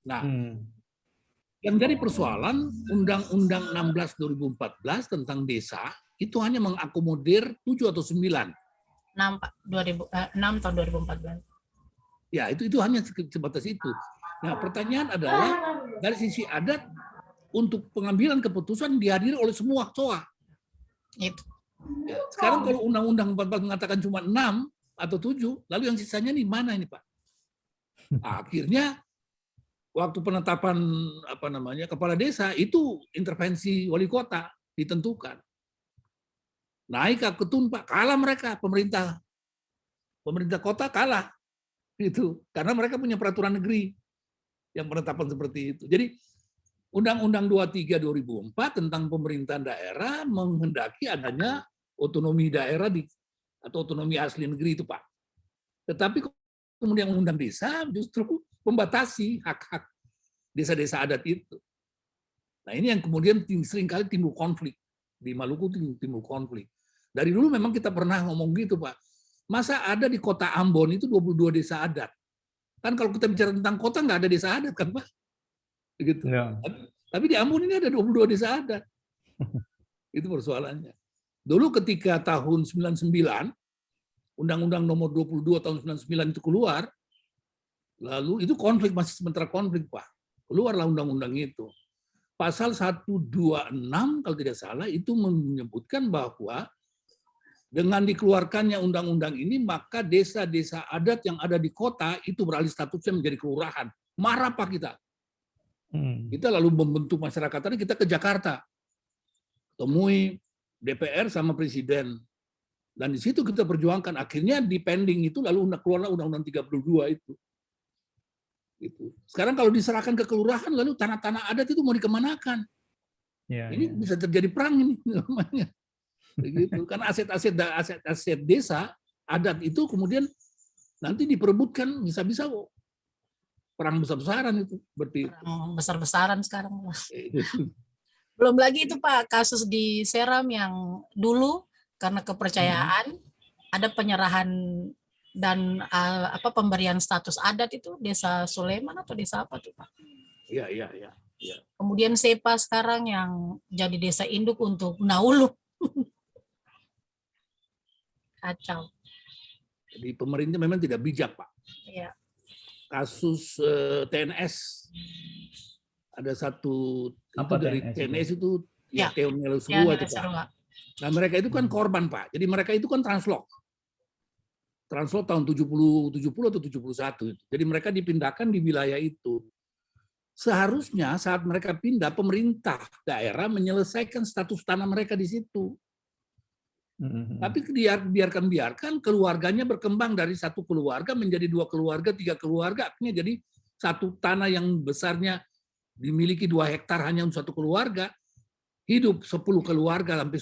Nah, Hmm. yang jadi persoalan Undang-Undang 16 2014 tentang desa itu hanya mengakomodir 7 atau 9. 6 Pak, 6 tahun 2014. Ya, itu hanya sebatas itu. Nah, pertanyaan adalah dari sisi adat untuk pengambilan keputusan dihadiri oleh semua KSOA. Itu. Ya, sekarang kalau Undang-Undang 14 mengatakan cuma 6 atau 7, lalu yang sisanya nih mana ini, Pak? Nah, akhirnya waktu penetapan kepala desa itu intervensi wali kota ditentukan. Naik ke Ketun, Pak, kalah mereka, pemerintah kota kalah itu karena mereka punya peraturan negeri yang penetapan seperti itu. Jadi Undang-Undang 23 2004 tentang pemerintahan daerah menghendaki adanya otonomi daerah atau otonomi asli negeri itu, Pak. Tetapi kemudian Undang Desa justru membatasi hak-hak desa-desa adat itu. Nah, ini yang kemudian seringkali timbul konflik. Di Maluku timbul konflik. Dari dulu memang kita pernah ngomong gitu, Pak. Masa ada di kota Ambon itu 22 desa adat? Kan kalau kita bicara tentang kota nggak ada desa adat kan, Pak? Begitu. Ya. Tapi di Ambon ini ada 22 desa adat. Itu persoalannya. Dulu ketika tahun 99, Undang-Undang nomor 22 tahun 99 itu keluar, lalu itu konflik, masih sementara konflik, Pak. Keluarlah undang-undang itu. Pasal 126 kalau tidak salah itu menyebutkan bahwa dengan dikeluarkannya undang-undang ini maka desa-desa adat yang ada di kota itu beralih statusnya menjadi kelurahan. Marah, Pak, kita. Kita lalu membentuk masyarakat tadi, kita ke Jakarta. Temui DPR sama Presiden. Dan di situ kita perjuangkan. Akhirnya di pending itu lalu keluarlah Undang-Undang 32 itu. Gitu. Sekarang kalau diserahkan ke kelurahan, lalu tanah-tanah adat itu mau dikemanakan? Ini bisa terjadi perang ini namanya. Begitu. Karena aset-aset desa adat itu kemudian nanti diperebutkan bisa-bisa perang besar-besaran itu. Perang besar-besaran sekarang. Belum lagi itu, Pak, kasus di Seram yang dulu karena kepercayaan ada penyerahan dan pemberian status adat itu Desa Sulaiman atau desa apa tuh, Pak? Iya. Kemudian Sepa sekarang yang jadi desa induk untuk Naulu. Kacau. Jadi pemerintah memang tidak bijak, Pak. Iya. Kasus TNS, ada satu Apa itu dari TNS itu ya Teonel Surua itu, Pak. Nah, mereka itu kan korban, Pak. Jadi mereka itu kan translok tahun 70 atau 71 itu. Jadi mereka dipindahkan di wilayah itu. Seharusnya saat mereka pindah, pemerintah daerah menyelesaikan status tanah mereka di situ. Tapi biarkan keluarganya berkembang dari satu keluarga menjadi 2 keluarga, 3 keluarga, akhirnya jadi satu tanah yang besarnya dimiliki 2 hektar hanya untuk satu keluarga, hidup 10 keluarga sampai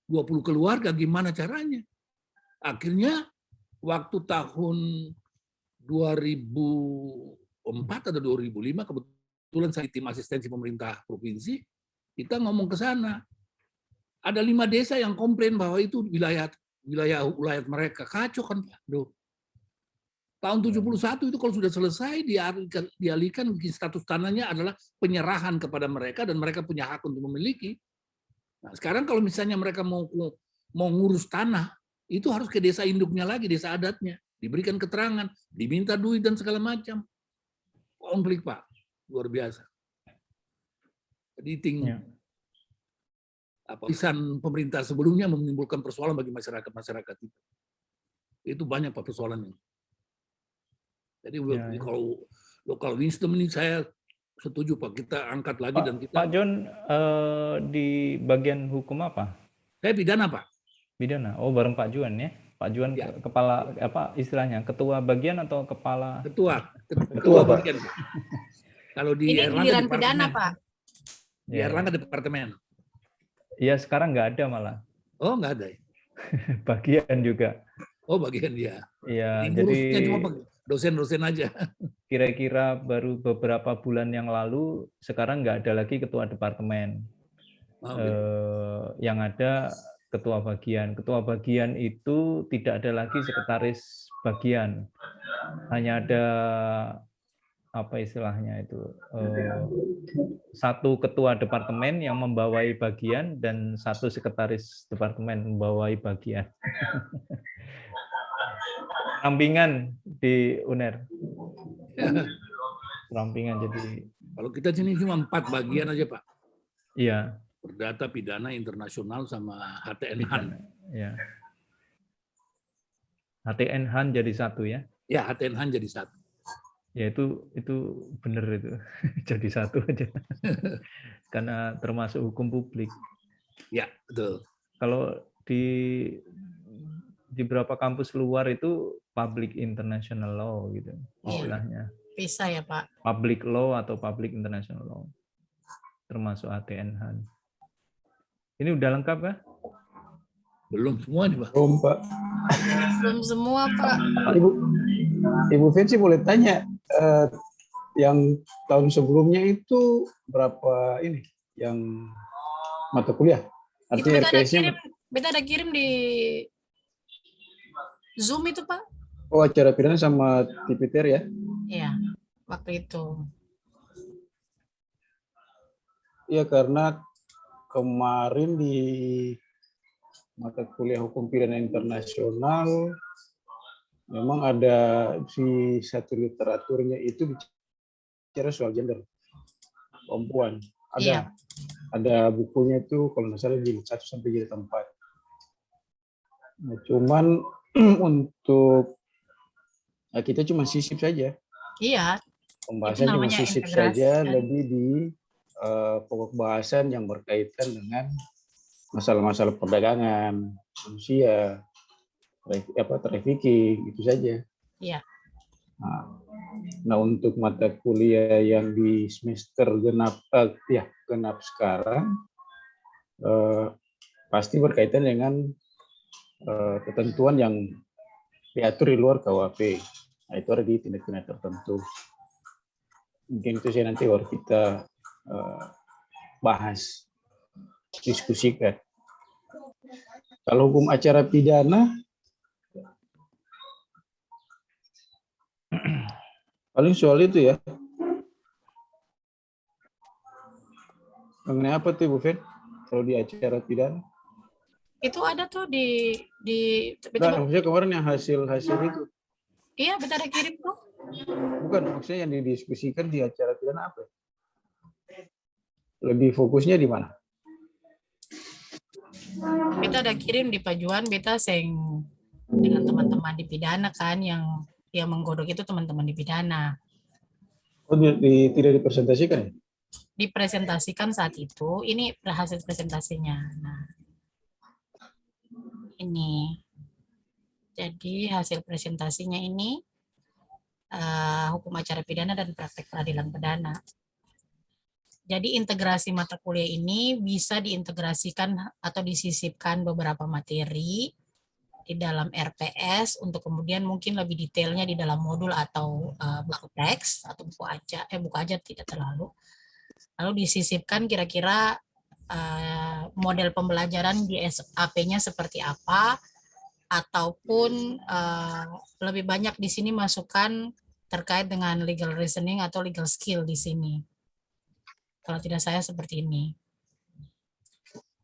20 keluarga, gimana caranya? Akhirnya waktu tahun 2004 atau 2005 kebetulan saya tim asistensi pemerintah provinsi, kita ngomong ke sana. Ada 5 desa yang komplain bahwa itu wilayah mereka. Kacau kan, Pak. Tahun 71 itu kalau sudah selesai dialihkan status tanahnya adalah penyerahan kepada mereka dan mereka punya hak untuk memiliki. Nah, sekarang kalau misalnya mereka mau ngurus tanah, itu harus ke desa induknya lagi, desa adatnya. Diberikan keterangan, diminta duit dan segala macam. Konflik, Pak. Luar biasa. Jadi pisan pemerintah sebelumnya menimbulkan persoalan bagi masyarakat itu. Itu banyak, Pak, persoalannya. Jadi kalau local wisdom ini saya setuju, Pak, kita angkat lagi dan kita. Pak John di bagian hukum apa? Saya pidana, Pak. Pidana. Oh, bareng Pak Juan ya. Pak Juan kepala apa istilahnya? Ketua bagian atau kepala? Ketua bagian. Kalau di ini giliran pidana, Pak. Di Erlangga departemen. Iya, sekarang nggak ada malah. Oh, nggak ada ya? Bagian juga. Oh, bagian dia. Iya, jadi cuma dosen-dosen aja. Kira-kira baru beberapa bulan yang lalu, sekarang nggak ada lagi ketua departemen. Yang ada ketua bagian. Ketua bagian itu tidak ada lagi sekretaris bagian. Hanya ada apa istilahnya itu, satu ketua departemen yang membawai bagian dan satu sekretaris departemen membawai bagian. Rampingan di UNER. Rampingan jadi. Kalau kita sini cuma 4 bagian aja, Pak. Iya. Perdata, pidana, internasional, sama HTN Han. Ya. HTN Han jadi satu ya? Ya, HTN Han jadi satu. Ya itu benar itu. Jadi satu aja. Karena termasuk hukum publik. Ya, betul. Kalau di beberapa kampus luar itu public international law gitu istilahnya. Bisa ya, Pak. Public law atau public international law. Termasuk HTN Han. Ini udah lengkap kah? Belum semua nih, Pak. Belum, Pak. Belum semua, Pak. Ibu Fancy boleh tanya, yang tahun sebelumnya itu berapa ini yang mata kuliah? Itu Artinya RPS-nya. beta ada kirim di Zoom itu, Pak. Oh, acara pidana sama TPTR ya? Iya, waktu itu. Iya, karena kemarin di mata kuliah hukum pidana internasional memang ada di satu literaturnya itu bicara soal gender perempuan. Iya. Ada bukunya itu kalau nggak salah jilid 1 sampai jilid 4. Nah, cuman untuk kita cuma sisip saja. Iya. Pembahasan cuma sisip saja, lebih di pokok bahasan yang berkaitan dengan masalah-masalah perdagangan manusia, trafficking, itu saja. Iya. Nah, untuk mata kuliah yang di semester genap sekarang pasti berkaitan dengan ketentuan yang diatur di luar KUHP. Nah, itu ada di tindak pidana tertentu. Mungkin itu saya nanti baru kita bahas, diskusikan. Kalau hukum acara pidana, paling soal itu ya. Mengenai apa tuh, Bu Fen? Kalau di acara pidana? Itu ada tuh di Nah, maksudnya kemarin yang hasil itu. Iya, betul ada kirim tuh. Bukan, maksudnya yang didiskusikan di acara pidana apa? Lebih fokusnya di mana? Beta ada kirim di Pajuan, beta seng dengan teman-teman di pidana kan, yang menggodok itu teman-teman di pidana. Oh, tidak dipresentasikan? Dipresentasikan saat itu, ini hasil presentasinya. Nah, ini. Jadi hasil presentasinya ini hukum acara pidana dan praktek peradilan pidana. Jadi integrasi mata kuliah ini bisa diintegrasikan atau disisipkan beberapa materi di dalam RPS untuk kemudian mungkin lebih detailnya di dalam modul atau buku teks atau buku aja tidak terlalu. Lalu disisipkan kira-kira model pembelajaran di SAP-nya seperti apa, ataupun lebih banyak di sini masukan terkait dengan legal reasoning atau legal skill di sini. Kalau tidak saya seperti ini.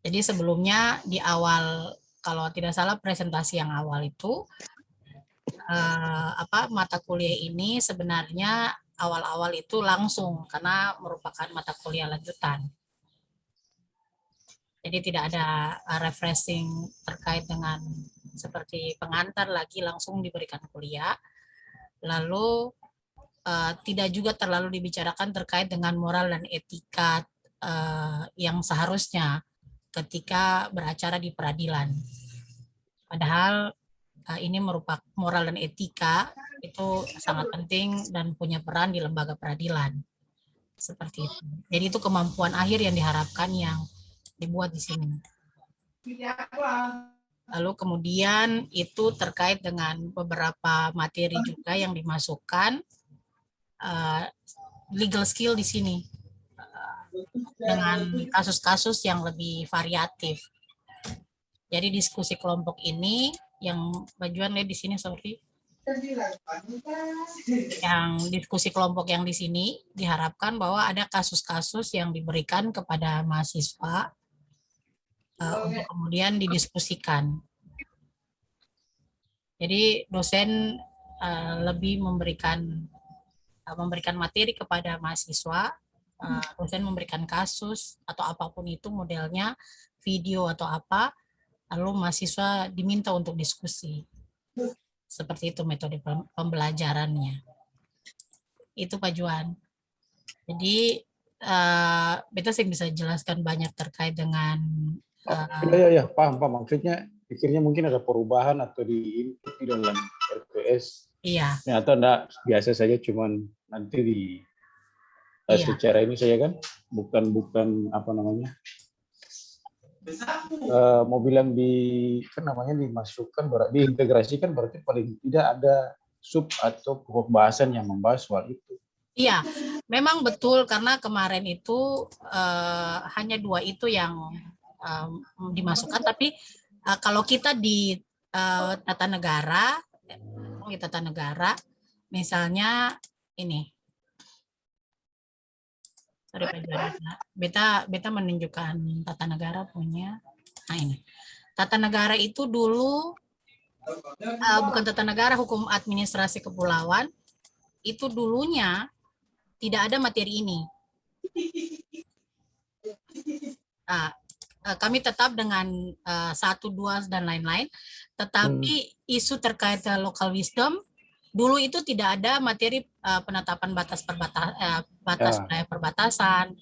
Jadi sebelumnya di awal, kalau tidak salah presentasi yang awal itu, mata kuliah ini sebenarnya awal-awal itu langsung karena merupakan mata kuliah lanjutan. Jadi tidak ada refreshing terkait dengan seperti pengantar lagi langsung diberikan kuliah. Lalu tidak juga terlalu dibicarakan terkait dengan moral dan etika yang seharusnya ketika beracara di peradilan. Padahal ini merupakan moral dan etika itu sangat penting dan punya peran di lembaga peradilan. Seperti itu. Jadi itu kemampuan akhir yang diharapkan yang dibuat di sini. Lalu kemudian itu terkait dengan beberapa materi juga yang dimasukkan legal skill di sini dengan kasus-kasus yang lebih variatif. Jadi diskusi kelompok ini yang Bajuan lihat di sini, sorry, Yang diskusi kelompok yang di sini diharapkan bahwa ada kasus-kasus yang diberikan kepada mahasiswa untuk kemudian didiskusikan. Jadi dosen lebih memberikan materi kepada mahasiswa, dosen memberikan kasus atau apapun itu modelnya, video atau apa, lalu mahasiswa diminta untuk diskusi. Seperti itu metode pembelajarannya. Itu Pak Juan. Jadi beta sih bisa jelaskan banyak terkait dengan Ya, paham. Maksudnya pikirnya mungkin ada perubahan atau di dalam RPS. iya. Ya, atau enggak biasa saja cuman nanti di secara ini saja kan, bukan apa namanya? Mau bilang dimasukkan, diintegrasikan berarti paling tidak ada sub atau pokok bahasan yang membahas soal itu. Iya, memang betul karena kemarin itu hanya 2 itu yang dimasukkan, tapi kalau kita di tata negara, misalnya ini, sorry Pak Juan, beta menunjukkan tata negara punya. Nah ini, tata negara itu dulu bukan tata negara, hukum administrasi kepulauan itu dulunya tidak ada materi ini. Nah, kami tetap dengan 1, 2 dan lain-lain, tetapi isu terkait local wisdom dulu itu tidak ada materi penetapan batas wilayah perbatasan,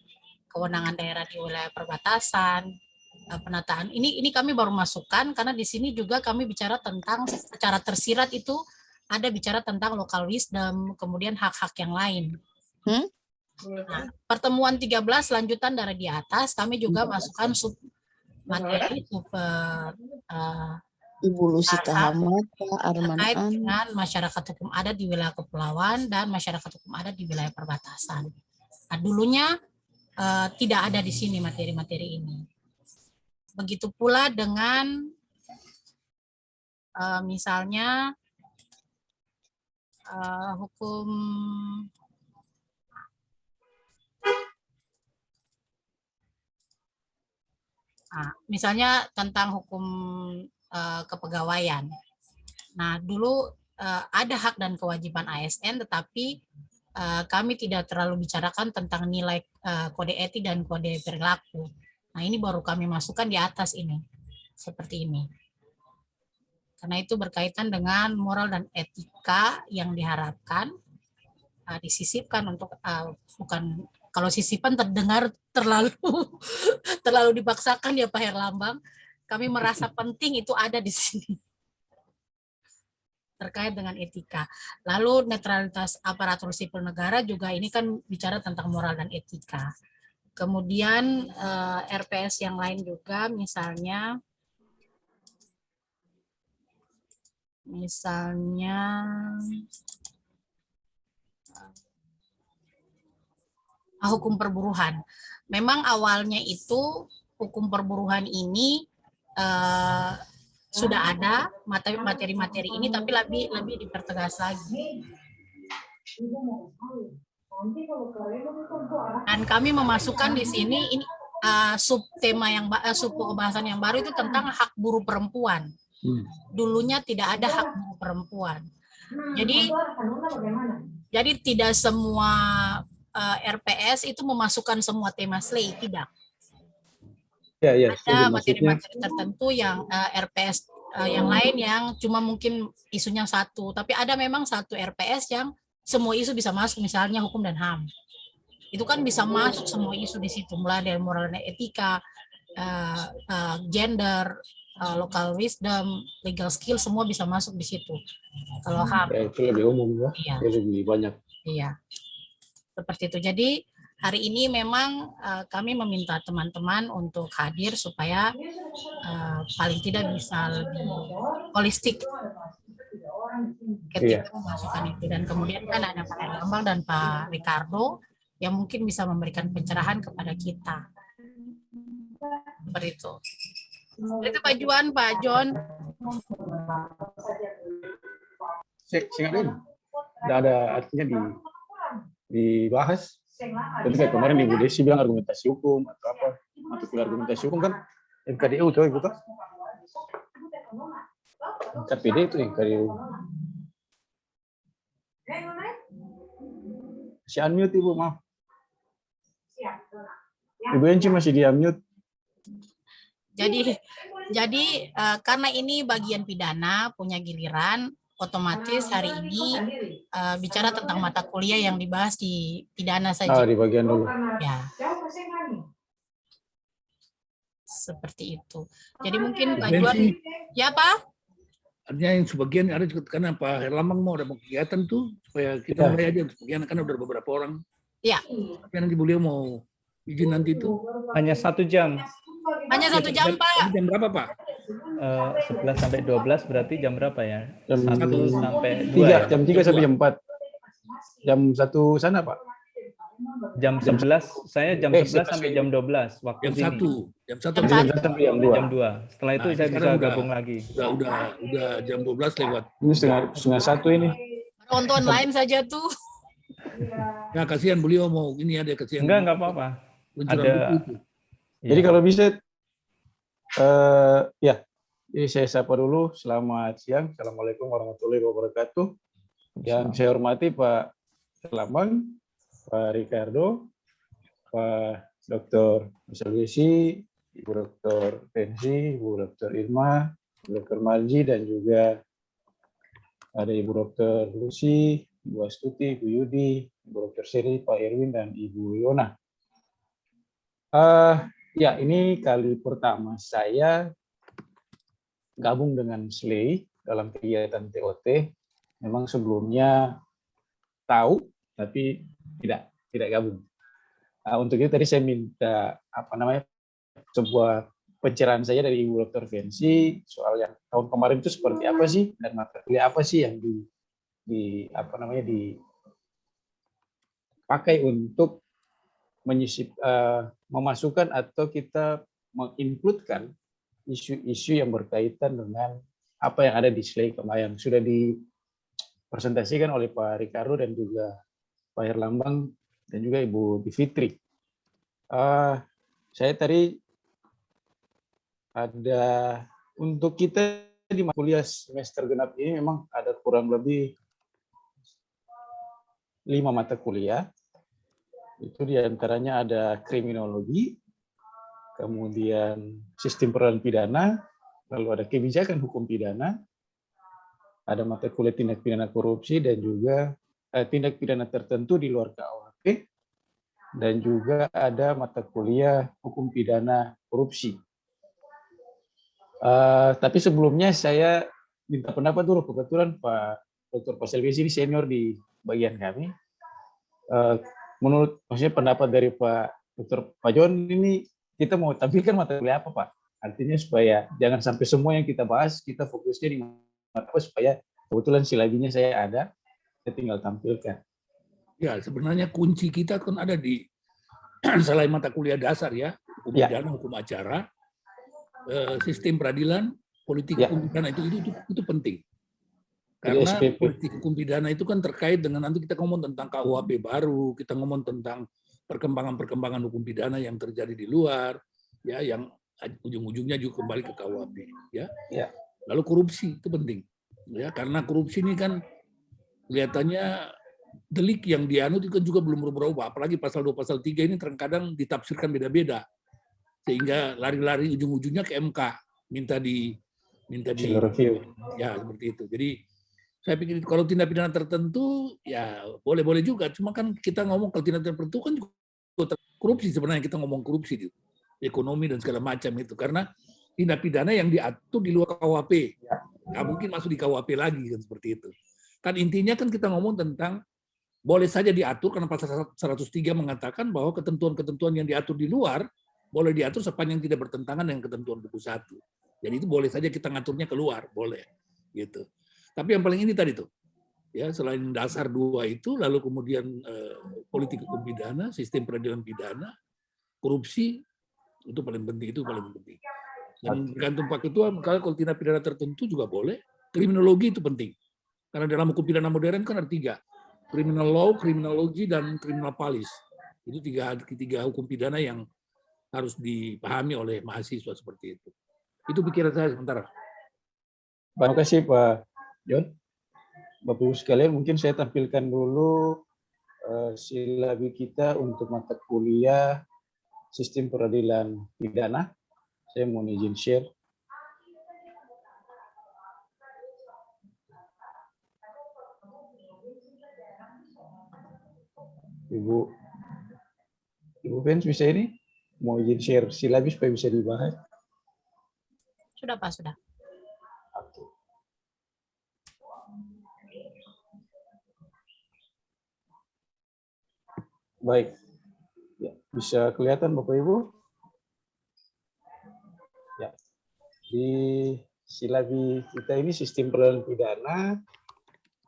kewenangan daerah di wilayah perbatasan, penataan. Ini kami baru masukkan karena di sini juga kami bicara tentang secara tersirat itu ada bicara tentang local wisdom, kemudian hak-hak yang lain. Nah, pertemuan 13 lanjutan dari di atas kami juga masukkan sub materi Ibu Lusita Hamad, terkait dengan masyarakat hukum adat di wilayah kepulauan dan masyarakat hukum adat di wilayah perbatasan. Nah, dulunya tidak ada di sini materi-materi ini. Begitu pula dengan misalnya hukum misalnya tentang hukum kepegawaian. Nah, dulu ada hak dan kewajiban ASN, tetapi kami tidak terlalu bicarakan tentang nilai kode etik dan kode perilaku. Nah, ini baru kami masukkan di atas ini, seperti ini. Karena itu berkaitan dengan moral dan etika yang diharapkan disisipkan untuk bukan, kalau sisipan terdengar terlalu dipaksakan ya Pak Herlambang. Kami merasa penting itu ada di sini terkait dengan etika. Lalu netralitas aparatur sipil negara juga ini kan bicara tentang moral dan etika. Kemudian RPS yang lain juga misalnya hukum perburuhan. Memang awalnya itu hukum perburuhan ini sudah ada materi-materi ini, tapi lebih dipertegas lagi. Dan kami memasukkan di sini ini subtema sub pembahasan yang baru itu tentang hak buruh perempuan. Dulunya tidak ada hak buruh perempuan. Jadi tidak semua RPS itu memasukkan semua tema SLAI, tidak. Ada materi-materi tertentu yang RPS yang lain yang cuma mungkin isunya satu, tapi ada memang satu RPS yang semua isu bisa masuk, misalnya hukum dan HAM. Itu kan bisa masuk semua isu di situ, mulai dari moral dan etika, gender, local wisdom, legal skill, semua bisa masuk di situ. Kalau HAM itu lebih umum ya, iya. Lebih banyak. Iya, seperti itu. Jadi hari ini memang kami meminta teman-teman untuk hadir supaya paling tidak bisa lebih holistik ketika memasukkan itu. Dan kemudian kan ada Pak Herlambang dan Pak Ricardo yang mungkin bisa memberikan pencerahan kepada kita. Seperti itu. Itu Pak Juan, Pak John. seingat ini tidak ada artinya dibahas. Ketika kemarin Ibu Desi bilang argumentasi hukum atau apa, atau kuliah argumentasi hukum kan MKDU tuh Ibu tuh. KPD itu MKDU. Si unmute Ibu, maaf. Ibu Enci masih di unmute. Jadi karena ini bagian pidana punya giliran, otomatis hari ini bicara tentang mata kuliah yang dibahas di pidana saja. Di bagian dulu. Ya. Seperti itu. Jadi mungkin Pak Juan, ya Pak? Artinya yang sebagian ada juga karena Pak Herlambang mau ada kegiatan tuh supaya kita mulai aja sebagian kan udah beberapa orang. Iya. Tapi nanti beliau mau izin nanti itu. Hanya 1 jam. Hanya 1 jam Pak. Jam berapa Pak? 11 sampai 12 berarti jam berapa ya? Jam 1 sampai 2 ya? Jam 3 sampai jam 4. Jam 1 sana Pak. Jam 11, saya jam 11 sampai jam 12 waktu Jam sini. 1. Jam 1 sampai jam 2. Jam 2. Setelah itu saya bisa gabung lagi. Udah jam 12 lewat. Ini setengah 1 ini. Nonton lain saja tuh. Ya kasihan beliau mau ini ada kasihan. Enggak apa-apa. Ada. Jadi kalau bisa ya, jadi saya sapa dulu. Selamat siang. Assalamualaikum warahmatullahi wabarakatuh. Yang saya hormati Pak Herlambang, Pak Ricardo, Pak Dr. Salwesi, Ibu Dr. Pensi, Ibu Dr. Irma, Ibu Dr. Marji, dan juga ada Ibu Dr. Lucy, Ibu Astuti, Ibu Yudi, Ibu Dr. Seri, Pak Erwin, dan Ibu Yona. Ya, ini kali pertama saya gabung dengan SLEI dalam kegiatan TOT. Memang sebelumnya tahu, tapi tidak gabung. Untuk itu tadi saya minta sebuah pencerahan saya dari Ibu Dr. Pensi soal yang tahun kemarin itu seperti apa sih dan mata kuliah apa sih yang dipakai untuk memasukkan atau kita menginkludkan isu-isu yang berkaitan dengan apa yang ada di SLEI yang sudah dipresentasikan oleh Pak Ricardo dan juga Pak Herlambang dan juga Ibu Fitri. Saya tadi ada untuk kita di kuliah semester genap ini memang ada kurang lebih 5 mata kuliah. Itu diantaranya ada kriminologi, kemudian sistem peradilan pidana, lalu ada kebijakan hukum pidana, ada mata kuliah tindak pidana korupsi dan juga tindak pidana tertentu di luar KUHP, dan juga ada mata kuliah hukum pidana korupsi. Tapi sebelumnya saya minta pendapat dulu, kebetulan Pak Dr. Paselwesi ini senior di bagian kami. Menurut maksudnya pendapat dari Pak Dr. Pak John ini kita mau tampilkan mata kuliah apa Pak? Artinya supaya jangan sampai semua yang kita bahas kita fokusnya di mata apa supaya kebetulan silabinya saya ada, saya tinggal tampilkan. Ya, sebenarnya kunci kita kan ada di selain mata kuliah dasar ya, hukum pidana, hukum acara, sistem peradilan, politik hukum pidana itu penting. Karena politik hukum pidana itu kan terkait dengan nanti kita ngomong tentang KUHP baru, kita ngomong tentang perkembangan-perkembangan hukum pidana yang terjadi di luar, ya, yang ujung-ujungnya juga kembali ke KUHP, ya. Lalu korupsi itu penting, ya, karena korupsi ini kan kelihatannya delik yang dianut itu kan juga belum berubah, apalagi pasal 2, pasal 3 ini terkadang ditafsirkan beda-beda, sehingga lari-lari ujung-ujungnya ke MK, minta di review. Ya, seperti itu. Jadi saya pikir kalau tindak pidana tertentu ya boleh-boleh juga, cuma kan kita ngomong kalau tindak pidana tertentu kan juga korupsi sebenarnya, kita ngomong korupsi di ekonomi dan segala macam itu, karena tindak pidana yang diatur di luar KUHP, nggak mungkin masuk di KUHP lagi kan, seperti itu. Kan intinya kan kita ngomong tentang boleh saja diatur karena pasal 103 mengatakan bahwa ketentuan-ketentuan yang diatur di luar boleh diatur sepanjang tidak bertentangan dengan ketentuan buku 1. Jadi itu boleh saja kita ngaturnya keluar, boleh gitu. Tapi yang paling ini tadi tuh, ya, selain dasar 2 itu, lalu kemudian politik hukum pidana, sistem peradilan pidana, korupsi itu paling penting, Dan tergantung Pak Ketua, kalau tindak pidana tertentu juga boleh. Kriminologi itu penting. Karena dalam hukum pidana modern kan ada 3. Criminal law, criminology, dan criminal policy. Itu tiga hukum pidana yang harus dipahami oleh mahasiswa seperti itu. Itu pikiran saya sementara. Terima kasih Pak John. Bapak Ibu sekalian, mungkin saya tampilkan dulu silabi kita untuk mata kuliah Sistem Peradilan Pidana. Saya mohon izin share. Ibu Pens bisa ini? Mau izin share silabus supaya bisa dibahas? Sudah Pak, sudah. Oke. Baik. Ya, bisa kelihatan Bapak Ibu? Ya. Di silabi kita ini sistem peradilan pidana,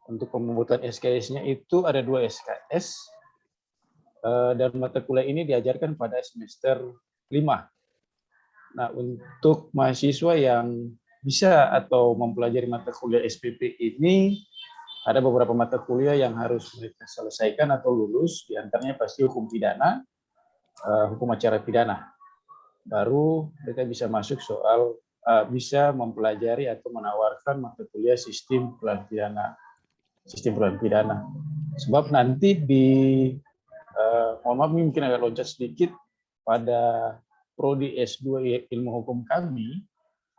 untuk pembuatan SKS-nya itu ada 2 SKS, dan mata kuliah ini diajarkan pada semester 5. Nah, untuk mahasiswa yang bisa atau mempelajari mata kuliah SPP ini, ada beberapa mata kuliah yang harus mereka selesaikan atau lulus, di antaranya pasti hukum pidana, hukum acara pidana. Baru mereka bisa masuk soal, bisa mempelajari atau menawarkan mata kuliah sistem peradilan pidana. Sebab nanti di mohon maaf mungkin agak loncat sedikit, pada prodi S2 ilmu hukum kami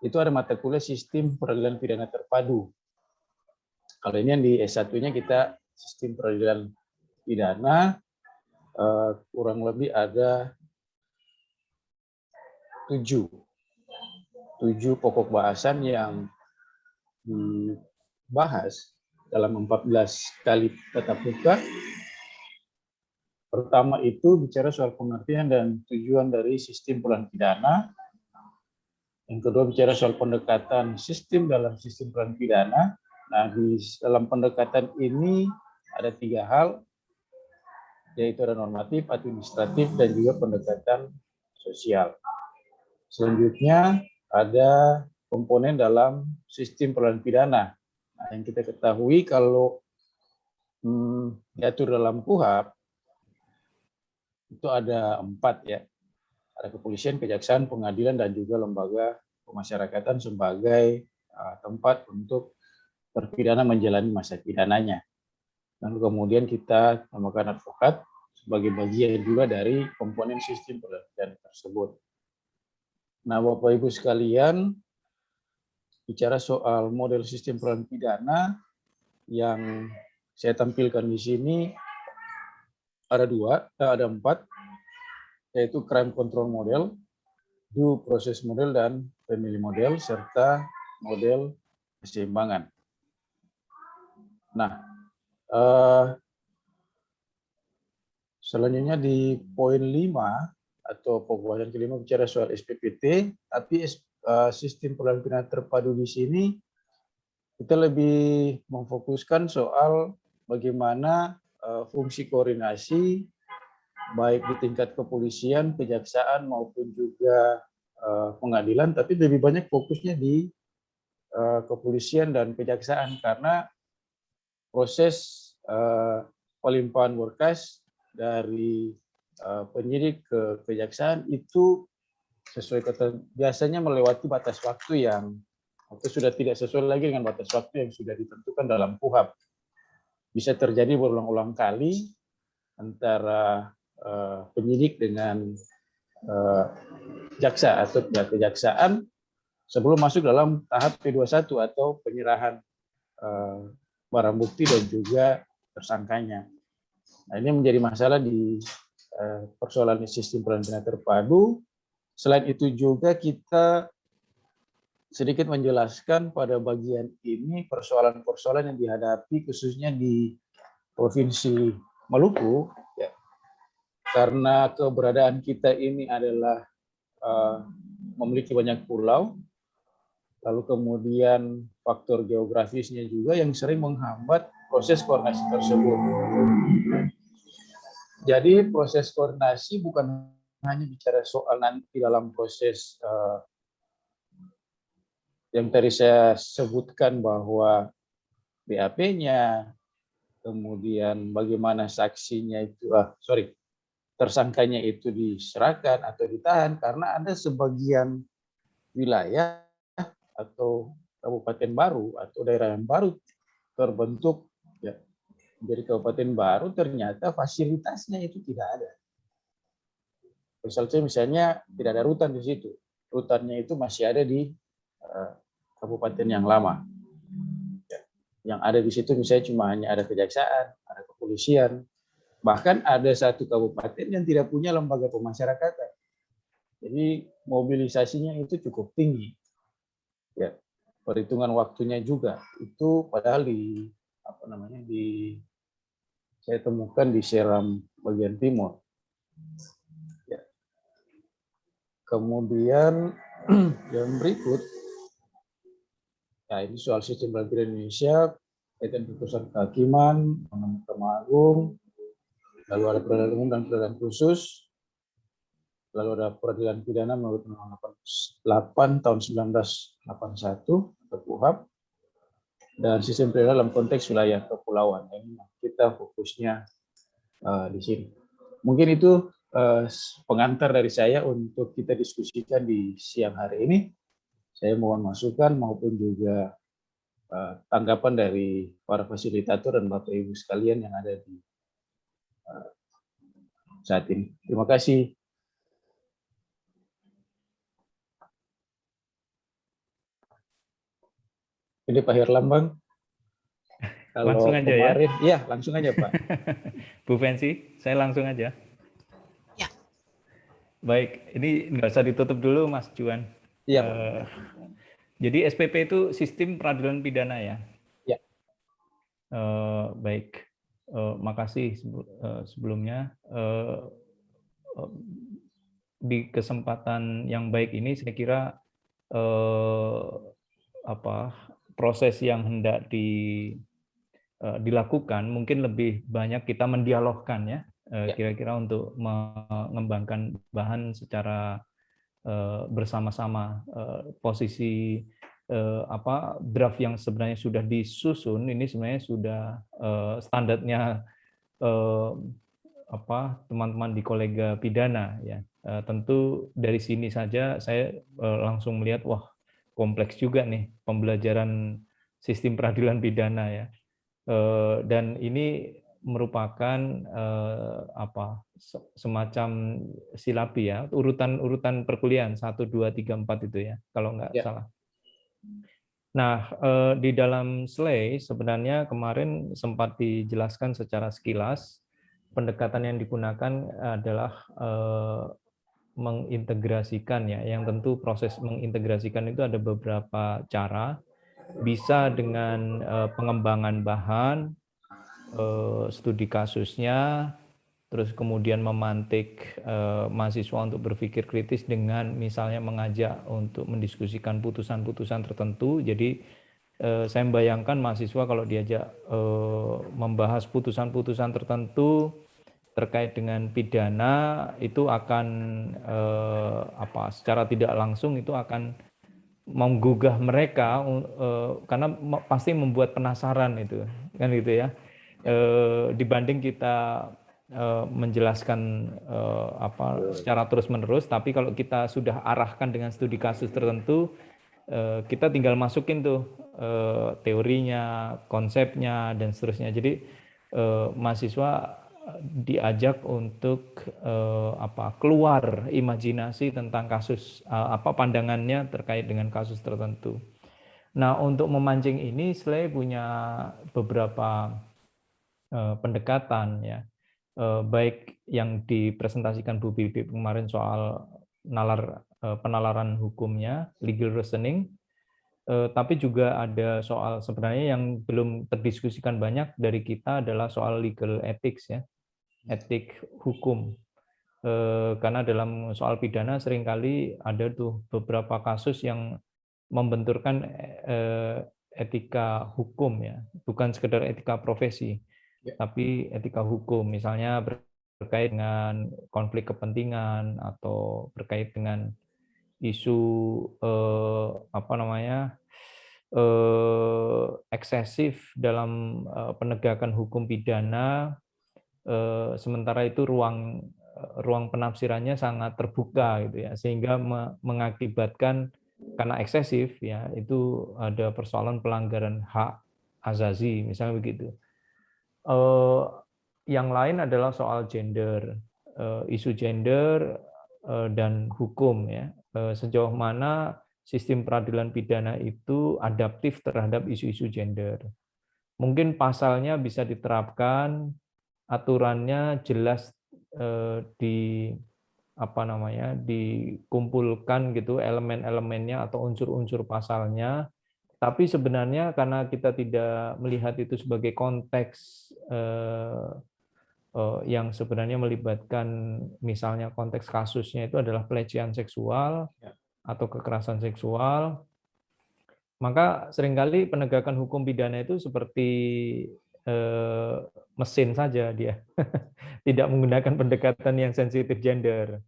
itu ada mata kuliah sistem peradilan pidana terpadu. Kalau ini yang di S1-nya kita sistem peradilan pidana, kurang lebih ada 7 pokok bahasan yang dibahas dalam 14 kali tatap muka. Pertama itu bicara soal pengertian dan tujuan dari sistem peradilan pidana. Yang kedua bicara soal pendekatan sistem dalam sistem peradilan pidana. Nah, di dalam pendekatan ini ada 3 hal, yaitu ada normatif, administratif, dan juga pendekatan sosial. Selanjutnya ada komponen dalam sistem peradilan pidana. Nah, yang kita ketahui kalau diatur dalam KUHP, itu ada 4 ya. Ada kepolisian, kejaksaan, pengadilan, dan juga lembaga pemasyarakatan sebagai tempat untuk terpidana menjalani masa pidananya. Lalu kemudian kita namakan advokat sebagai bagian juga dari komponen sistem peradilan tersebut. Nah, Bapak Ibu sekalian, bicara soal model sistem peradilan pidana yang saya tampilkan di sini ada 4, yaitu crime control model, due process model, dan family model, serta model keseimbangan. Nah, selanjutnya di poin 5 atau pembahasan kelima bicara soal SPPT, tapi sistem peradilan pidana terpadu di sini kita lebih memfokuskan soal bagaimana fungsi koordinasi baik di tingkat kepolisian, kejaksaan maupun juga pengadilan, tapi lebih banyak fokusnya di kepolisian dan kejaksaan karena proses pelimpahan berkas dari penyidik ke kejaksaan itu sesuai kata biasanya melewati batas waktu yang atau sudah tidak sesuai lagi dengan batas waktu yang sudah ditentukan dalam KUHP. Bisa terjadi berulang-ulang kali antara penyidik dengan jaksa atau pihak kejaksaan sebelum masuk dalam tahap P21 atau penyerahan barang bukti dan juga tersangkanya. Nah, ini menjadi masalah di persoalan sistem peradilan terpadu. Selain itu juga kita sedikit menjelaskan pada bagian ini persoalan-persoalan yang dihadapi khususnya di Provinsi Maluku, ya, karena keberadaan kita ini adalah memiliki banyak pulau, lalu kemudian faktor geografisnya juga yang sering menghambat proses koordinasi tersebut. Jadi proses koordinasi bukan hanya bicara soal nanti dalam proses yang tadi saya sebutkan bahwa BAP-nya, kemudian bagaimana saksinya itu, tersangkanya itu diserahkan atau ditahan, karena ada sebagian wilayah atau kabupaten baru atau daerah yang baru terbentuk ya, menjadi kabupaten baru, ternyata fasilitasnya itu tidak ada. Misalnya tidak ada rutan di situ, rutannya itu masih ada di kabupaten yang lama. Ya. Yang ada di situ misalnya cuma hanya ada kejaksaan, ada kepolisian, bahkan ada satu kabupaten yang tidak punya lembaga pemasyarakatan. Jadi mobilisasinya itu cukup tinggi. Ya, perhitungan waktunya juga itu padahal saya temukan di Seram bagian timur. Ya. Kemudian yang berikut, ya ini soal sistem peradilan Indonesia, kaitan putusan kehakiman, Mahkamah Agung, lalu ada peradilan umum dan peradilan khusus, lalu ada peradilan pidana menurut Undang-Undang 8 tahun 1981 atau KUHP, dan sistem pidana dalam konteks wilayah kepulauan. Ini kita fokusnya di sini. Mungkin itu pengantar dari saya untuk kita diskusikan di siang hari ini. Saya mohon masukan maupun juga tanggapan dari para fasilitator dan Bapak Ibu sekalian yang ada di saat ini. Terima kasih. Ini Pak Herlambang. Kalau Langsung aja kemarin, ya? Iya, langsung aja Pak. Bu Fancy, saya langsung aja. Ya. Baik, ini nggak usah ditutup dulu Mas Juan. Iya Pak. Jadi SPP itu sistem peradilan pidana ya? Ya. Baik, makasih sebelumnya. Di kesempatan yang baik ini saya kira proses yang hendak dilakukan mungkin lebih banyak kita mendialogkan ya, kira-kira untuk mengembangkan bahan secara bersama-sama. Posisi draft yang sebenarnya sudah disusun ini sebenarnya sudah standarnya teman-teman di kolega pidana ya. Tentu dari sini saja saya langsung melihat wah kompleks juga nih pembelajaran sistem peradilan pidana ya. Dan ini merupakan semacam silabi ya, urutan perkuliahan 1, 2, 3, 4 itu ya kalau nggak salah. Nah, di dalam SLAY sebenarnya kemarin sempat dijelaskan secara sekilas. Pendekatan yang digunakan adalah mengintegrasikan ya, yang tentu proses mengintegrasikan itu ada beberapa cara, bisa dengan pengembangan bahan, studi kasusnya, terus kemudian memantik mahasiswa untuk berpikir kritis dengan misalnya mengajak untuk mendiskusikan putusan-putusan tertentu. Jadi saya membayangkan mahasiswa kalau diajak membahas putusan-putusan tertentu terkait dengan pidana itu akan secara tidak langsung itu akan menggugah mereka karena pasti membuat penasaran itu kan gitu ya, dibanding kita menjelaskan secara terus-menerus. Tapi kalau kita sudah arahkan dengan studi kasus tertentu, kita tinggal masukin tuh teorinya, konsepnya dan seterusnya. Jadi mahasiswa diajak untuk keluar imajinasi tentang kasus, pandangannya terkait dengan kasus tertentu. Nah, untuk memancing ini SLAY punya beberapa pendekatan ya, baik yang dipresentasikan Bu Bibi kemarin soal penalaran hukumnya, legal reasoning, tapi juga ada soal sebenarnya yang belum terdiskusikan banyak dari kita adalah soal legal ethics ya, etik hukum. Karena dalam soal pidana seringkali ada tuh beberapa kasus yang membenturkan etika hukum ya, bukan sekedar etika profesi, tapi etika hukum, misalnya berkait dengan konflik kepentingan atau berkait dengan isu eksesif dalam penegakan hukum pidana, sementara itu ruang penafsirannya sangat terbuka gitu ya, sehingga mengakibatkan karena eksesif ya itu ada persoalan pelanggaran hak asasi misalnya begitu. Yang lain adalah soal gender, isu gender dan hukum ya. Sejauh mana sistem peradilan pidana itu adaptif terhadap isu-isu gender. Mungkin pasalnya bisa diterapkan, aturannya jelas dikumpulkan gitu elemen-elemennya atau unsur-unsur pasalnya. Tapi sebenarnya karena kita tidak melihat itu sebagai konteks yang sebenarnya melibatkan misalnya konteks kasusnya itu adalah pelecehan seksual atau kekerasan seksual, maka seringkali penegakan hukum pidana itu seperti mesin saja dia, tidak menggunakan pendekatan yang sensitif gender.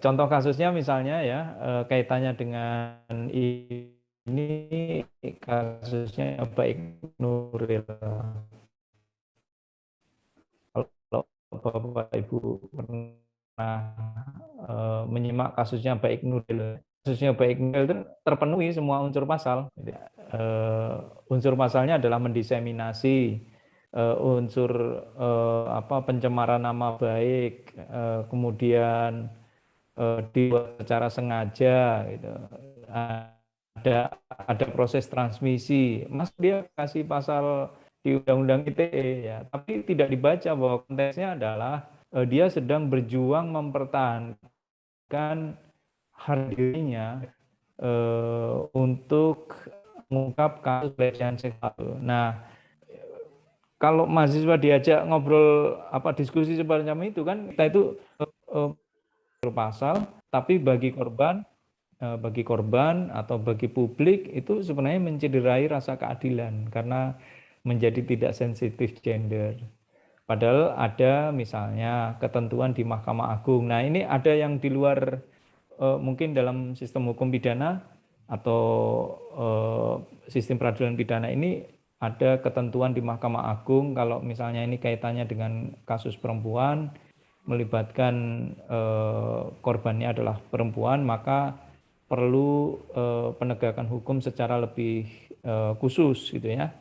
Contoh kasusnya misalnya ya kaitannya dengan ini kasusnya Baik Nuril. Kalau Bapak Ibu pernah menyimak kasusnya Baik Nuril, kasusnya Baik Nuril itu terpenuhi semua unsur pasal. Unsur pasalnya adalah mendiseminasi, unsur pencemaran nama baik, kemudian dibuat secara sengaja, gitu. Ada proses transmisi, mas dia kasih pasal di Undang-Undang ITE ya, tapi tidak dibaca bahwa konteksnya adalah dia sedang berjuang mempertahankan harga dirinya untuk mengungkap kasus pelecehan seksual. Nah, kalau mahasiswa diajak ngobrol diskusi semacam itu kan kita itu pasal, tapi bagi korban atau bagi publik itu sebenarnya mencederai rasa keadilan karena menjadi tidak sensitif gender. Padahal ada misalnya ketentuan di Mahkamah Agung. Nah ini ada yang di luar mungkin dalam sistem hukum pidana atau sistem peradilan pidana ini ada ketentuan di Mahkamah Agung kalau misalnya ini kaitannya dengan kasus perempuan, melibatkan korbannya adalah perempuan, maka perlu penegakan hukum secara lebih khusus gitu ya,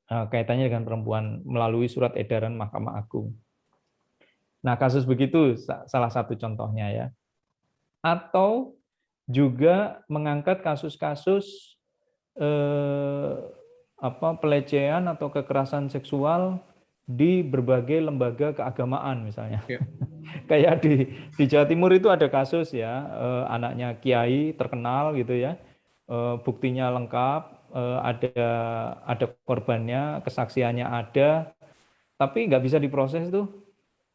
kaitannya dengan perempuan melalui surat edaran Mahkamah Agung. Nah kasus begitu salah satu contohnya ya. Atau juga mengangkat kasus-kasus pelecehan atau kekerasan seksual di berbagai lembaga keagamaan misalnya. Kayak di Jawa Timur itu ada kasus ya, anaknya kiai terkenal gitu ya, buktinya lengkap, ada korbannya, kesaksiannya ada, tapi nggak bisa diproses tuh,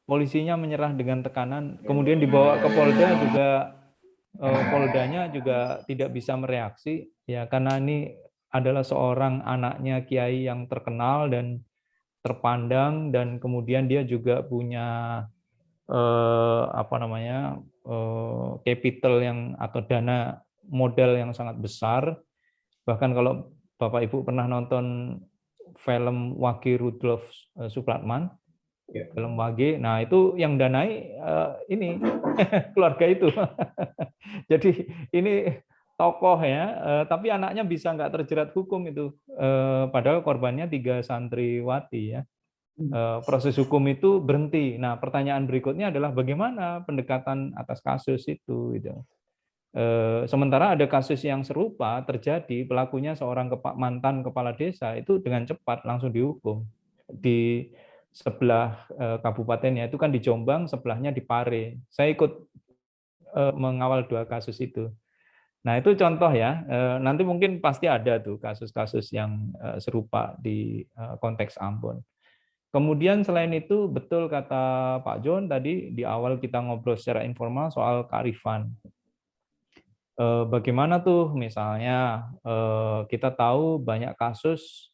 polisinya menyerah dengan tekanan, kemudian dibawa ke Polda juga, Poldanya juga tidak bisa mereaksi ya karena ini adalah seorang anaknya kiai yang terkenal dan terpandang dan kemudian dia juga punya capital yang atau dana modal yang sangat besar. Bahkan kalau Bapak Ibu pernah nonton film Wage Rudolf Supratman, film Wage, nah itu yang danai ini keluarga itu. Jadi ini tokoh ya, tapi anaknya bisa nggak terjerat hukum itu, padahal korbannya 3 santriwati ya. Proses hukum itu berhenti. Nah, pertanyaan berikutnya adalah bagaimana pendekatan atas kasus itu gitu. Sementara ada kasus yang serupa terjadi, pelakunya seorang mantan kepala desa itu dengan cepat langsung dihukum. Di sebelah kabupatennya itu kan di Jombang, sebelahnya di Pare. Saya ikut mengawal 2 kasus itu. Nah, itu contoh ya. Nanti mungkin pasti ada tuh kasus-kasus yang serupa di konteks Ambon. Kemudian selain itu, betul kata Pak John tadi di awal kita ngobrol secara informal soal kearifan. Bagaimana tuh misalnya kita tahu banyak kasus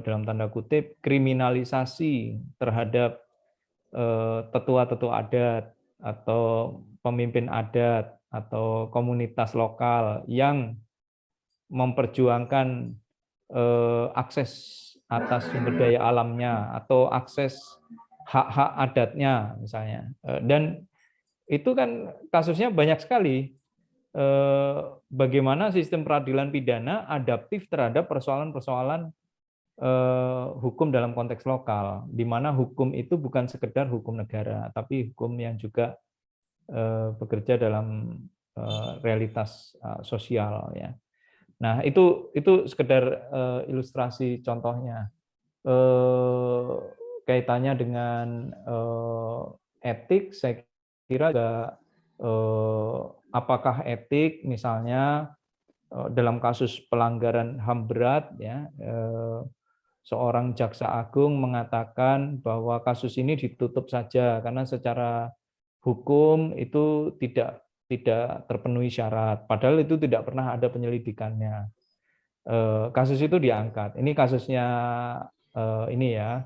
dalam tanda kutip kriminalisasi terhadap tetua-tetua adat atau pemimpin adat atau komunitas lokal yang memperjuangkan akses atas sumber daya alamnya atau akses hak-hak adatnya misalnya. Dan itu kan kasusnya banyak sekali. Bagaimana sistem peradilan pidana adaptif terhadap persoalan-persoalan hukum dalam konteks lokal, di mana hukum itu bukan sekedar hukum negara, tapi hukum yang juga bekerja dalam realitas sosial ya. Nah, itu sekedar ilustrasi contohnya. Kaitannya dengan etik, saya kira juga apakah etik misalnya dalam kasus pelanggaran HAM berat ya, seorang jaksa agung mengatakan bahwa kasus ini ditutup saja karena secara hukum itu tidak terpenuhi syarat, padahal itu tidak pernah ada penyelidikannya. Kasus itu diangkat. Ini kasusnya ini ya,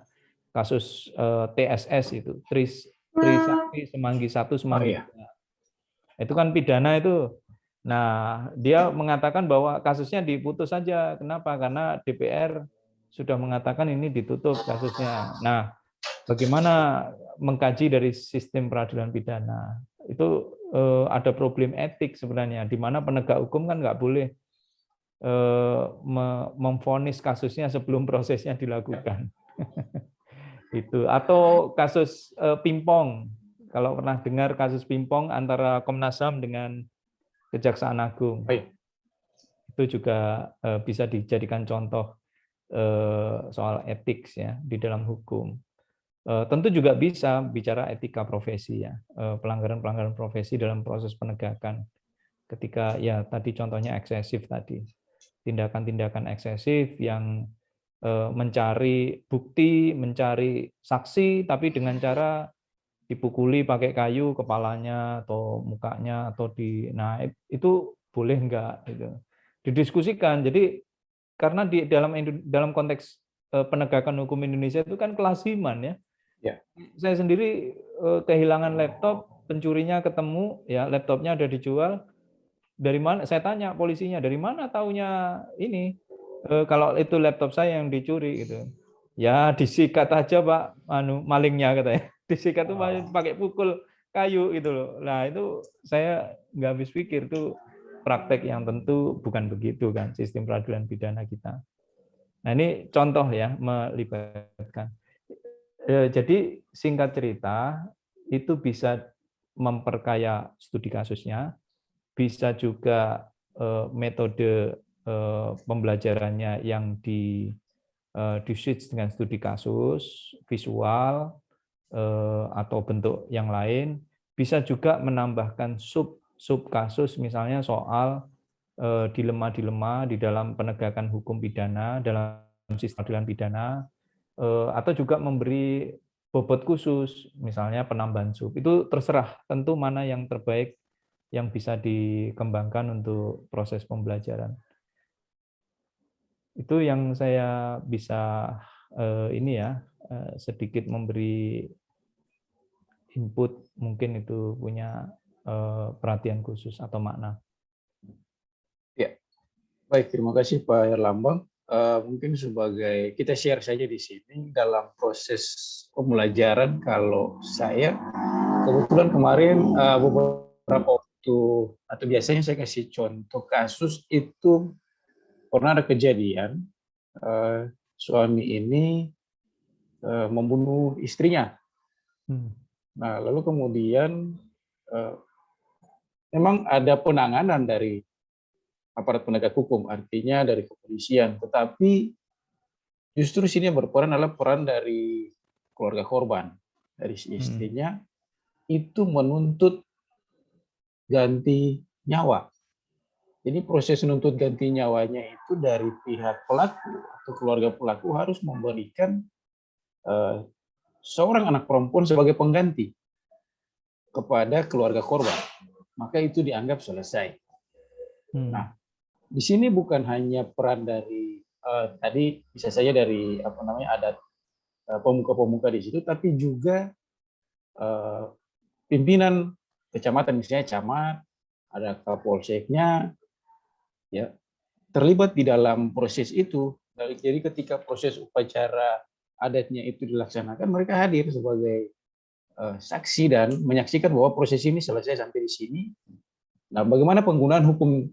kasus TSS itu, Trisakti Semanggi 1 Semanggi 2. Itu kan pidana itu. Nah, dia mengatakan bahwa kasusnya diputus saja. Kenapa? Karena DPR sudah mengatakan ini ditutup kasusnya. Nah, bagaimana mengkaji dari sistem peradilan pidana? Itu ada problem etik sebenarnya, di mana penegak hukum kan nggak boleh memvonis kasusnya sebelum prosesnya dilakukan. Itu. Atau kasus pingpong. Kalau pernah dengar kasus pingpong antara Komnas HAM dengan Kejaksaan Agung. Itu juga bisa dijadikan contoh soal etik ya di dalam hukum. Tentu juga bisa bicara etika profesi ya, pelanggaran-pelanggaran profesi dalam proses penegakan. Ketika ya tadi contohnya eksesif tadi, tindakan-tindakan eksesif yang mencari bukti, mencari saksi, tapi dengan cara dipukuli pakai kayu kepalanya atau mukanya atau nah itu boleh enggak gitu. Didiskusikan. Jadi karena di dalam konteks penegakan hukum Indonesia itu kan kelasiman ya. Saya sendiri kehilangan laptop, pencurinya ketemu, ya laptopnya ada dijual. Dari mana? Saya tanya polisinya, dari mana taunya ini? Kalau itu laptop saya yang dicuri gitu. Ya disikat aja Pak, malingnya katanya. Disikat tuh pakai pukul kayu gitu loh. Nah itu saya nggak habis pikir tuh praktek yang tentu bukan begitu kan sistem peradilan pidana kita. Nah ini contoh ya melibatkan. Jadi singkat cerita itu bisa memperkaya studi kasusnya, bisa juga metode pembelajarannya yang di-switch dengan studi kasus, visual atau bentuk yang lain, bisa juga menambahkan sub kasus misalnya soal dilema-dilema di dalam penegakan hukum pidana dalam sistem peradilan pidana. Atau juga memberi bobot khusus, misalnya penambahan sub. Itu terserah, tentu mana yang terbaik yang bisa dikembangkan untuk proses pembelajaran. Itu yang saya bisa ini ya, sedikit memberi input, mungkin itu punya perhatian khusus atau makna. Ya, baik, terima kasih Pak Herlambang. Mungkin sebagai kita share saja di sini dalam proses pembelajaran. Kalau saya kebetulan kemarin beberapa waktu atau biasanya saya kasih contoh kasus itu pernah ada kejadian suami ini membunuh istrinya. Nah lalu kemudian memang ada penanganan dari aparat penegak hukum, artinya dari kepolisian. Tetapi justru sini yang berperan adalah peran dari keluarga korban, dari si istrinya, itu menuntut ganti nyawa. Jadi proses menuntut ganti nyawanya itu dari pihak pelaku atau keluarga pelaku harus memberikan seorang anak perempuan sebagai pengganti kepada keluarga korban. Maka itu dianggap selesai. Nah, di sini bukan hanya peran dari tadi bisa saja dari adat pemuka-pemuka di situ, tapi juga pimpinan kecamatan, misalnya camat, ada kapolseknya, ya, terlibat di dalam proses itu. Jadi ketika proses upacara adatnya itu dilaksanakan, mereka hadir sebagai saksi dan menyaksikan bahwa proses ini selesai sampai di sini. Nah, bagaimana penggunaan hukum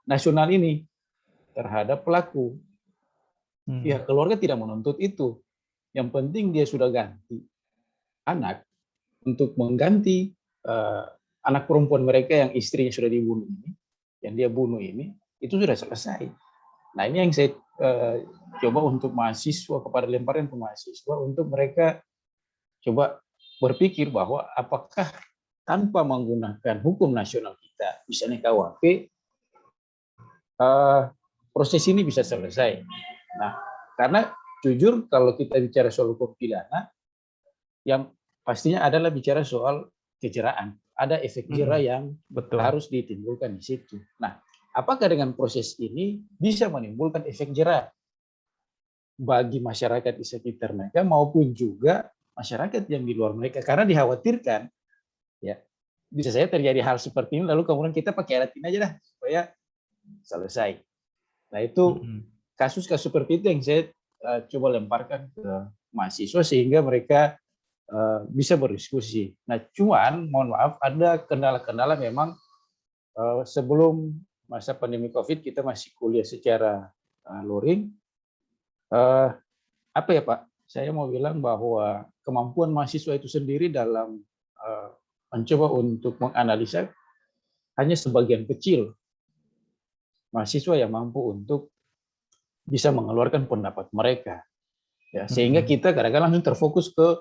nasional ini terhadap pelaku? Pihak keluarga tidak menuntut itu. Yang penting dia sudah ganti anak untuk mengganti anak perempuan mereka yang istrinya sudah dibunuh ini, yang dia bunuh ini, itu sudah selesai. Nah, ini yang saya coba untuk mahasiswa, kepada lemparan ke mahasiswa, untuk mereka coba berpikir bahwa apakah tanpa menggunakan hukum nasional kita, misalnya KUHP, proses ini bisa selesai. Nah, karena jujur kalau kita bicara soal hukum pidana, yang pastinya adalah bicara soal kejeraan. Ada efek jera yang harus ditimbulkan di situ. Nah, apakah dengan proses ini bisa menimbulkan efek jera bagi masyarakat di sekitar mereka maupun juga masyarakat yang di luar mereka? Karena dikhawatirkan, ya bisa saja terjadi hal seperti ini, lalu kemudian kita pakai alat ini aja dah supaya selesai. Nah, itu kasus-kasus seperti itu yang saya coba lemparkan ke mahasiswa sehingga mereka bisa berdiskusi. Nah, cuman mohon maaf ada kendala-kendala memang sebelum masa pandemi COVID kita masih kuliah secara luring. Apa ya Pak? Saya mau bilang bahwa kemampuan mahasiswa itu sendiri dalam mencoba untuk menganalisa hanya sebagian kecil mahasiswa yang mampu untuk bisa mengeluarkan pendapat mereka. Ya, sehingga kita kadang-kadang langsung terfokus ke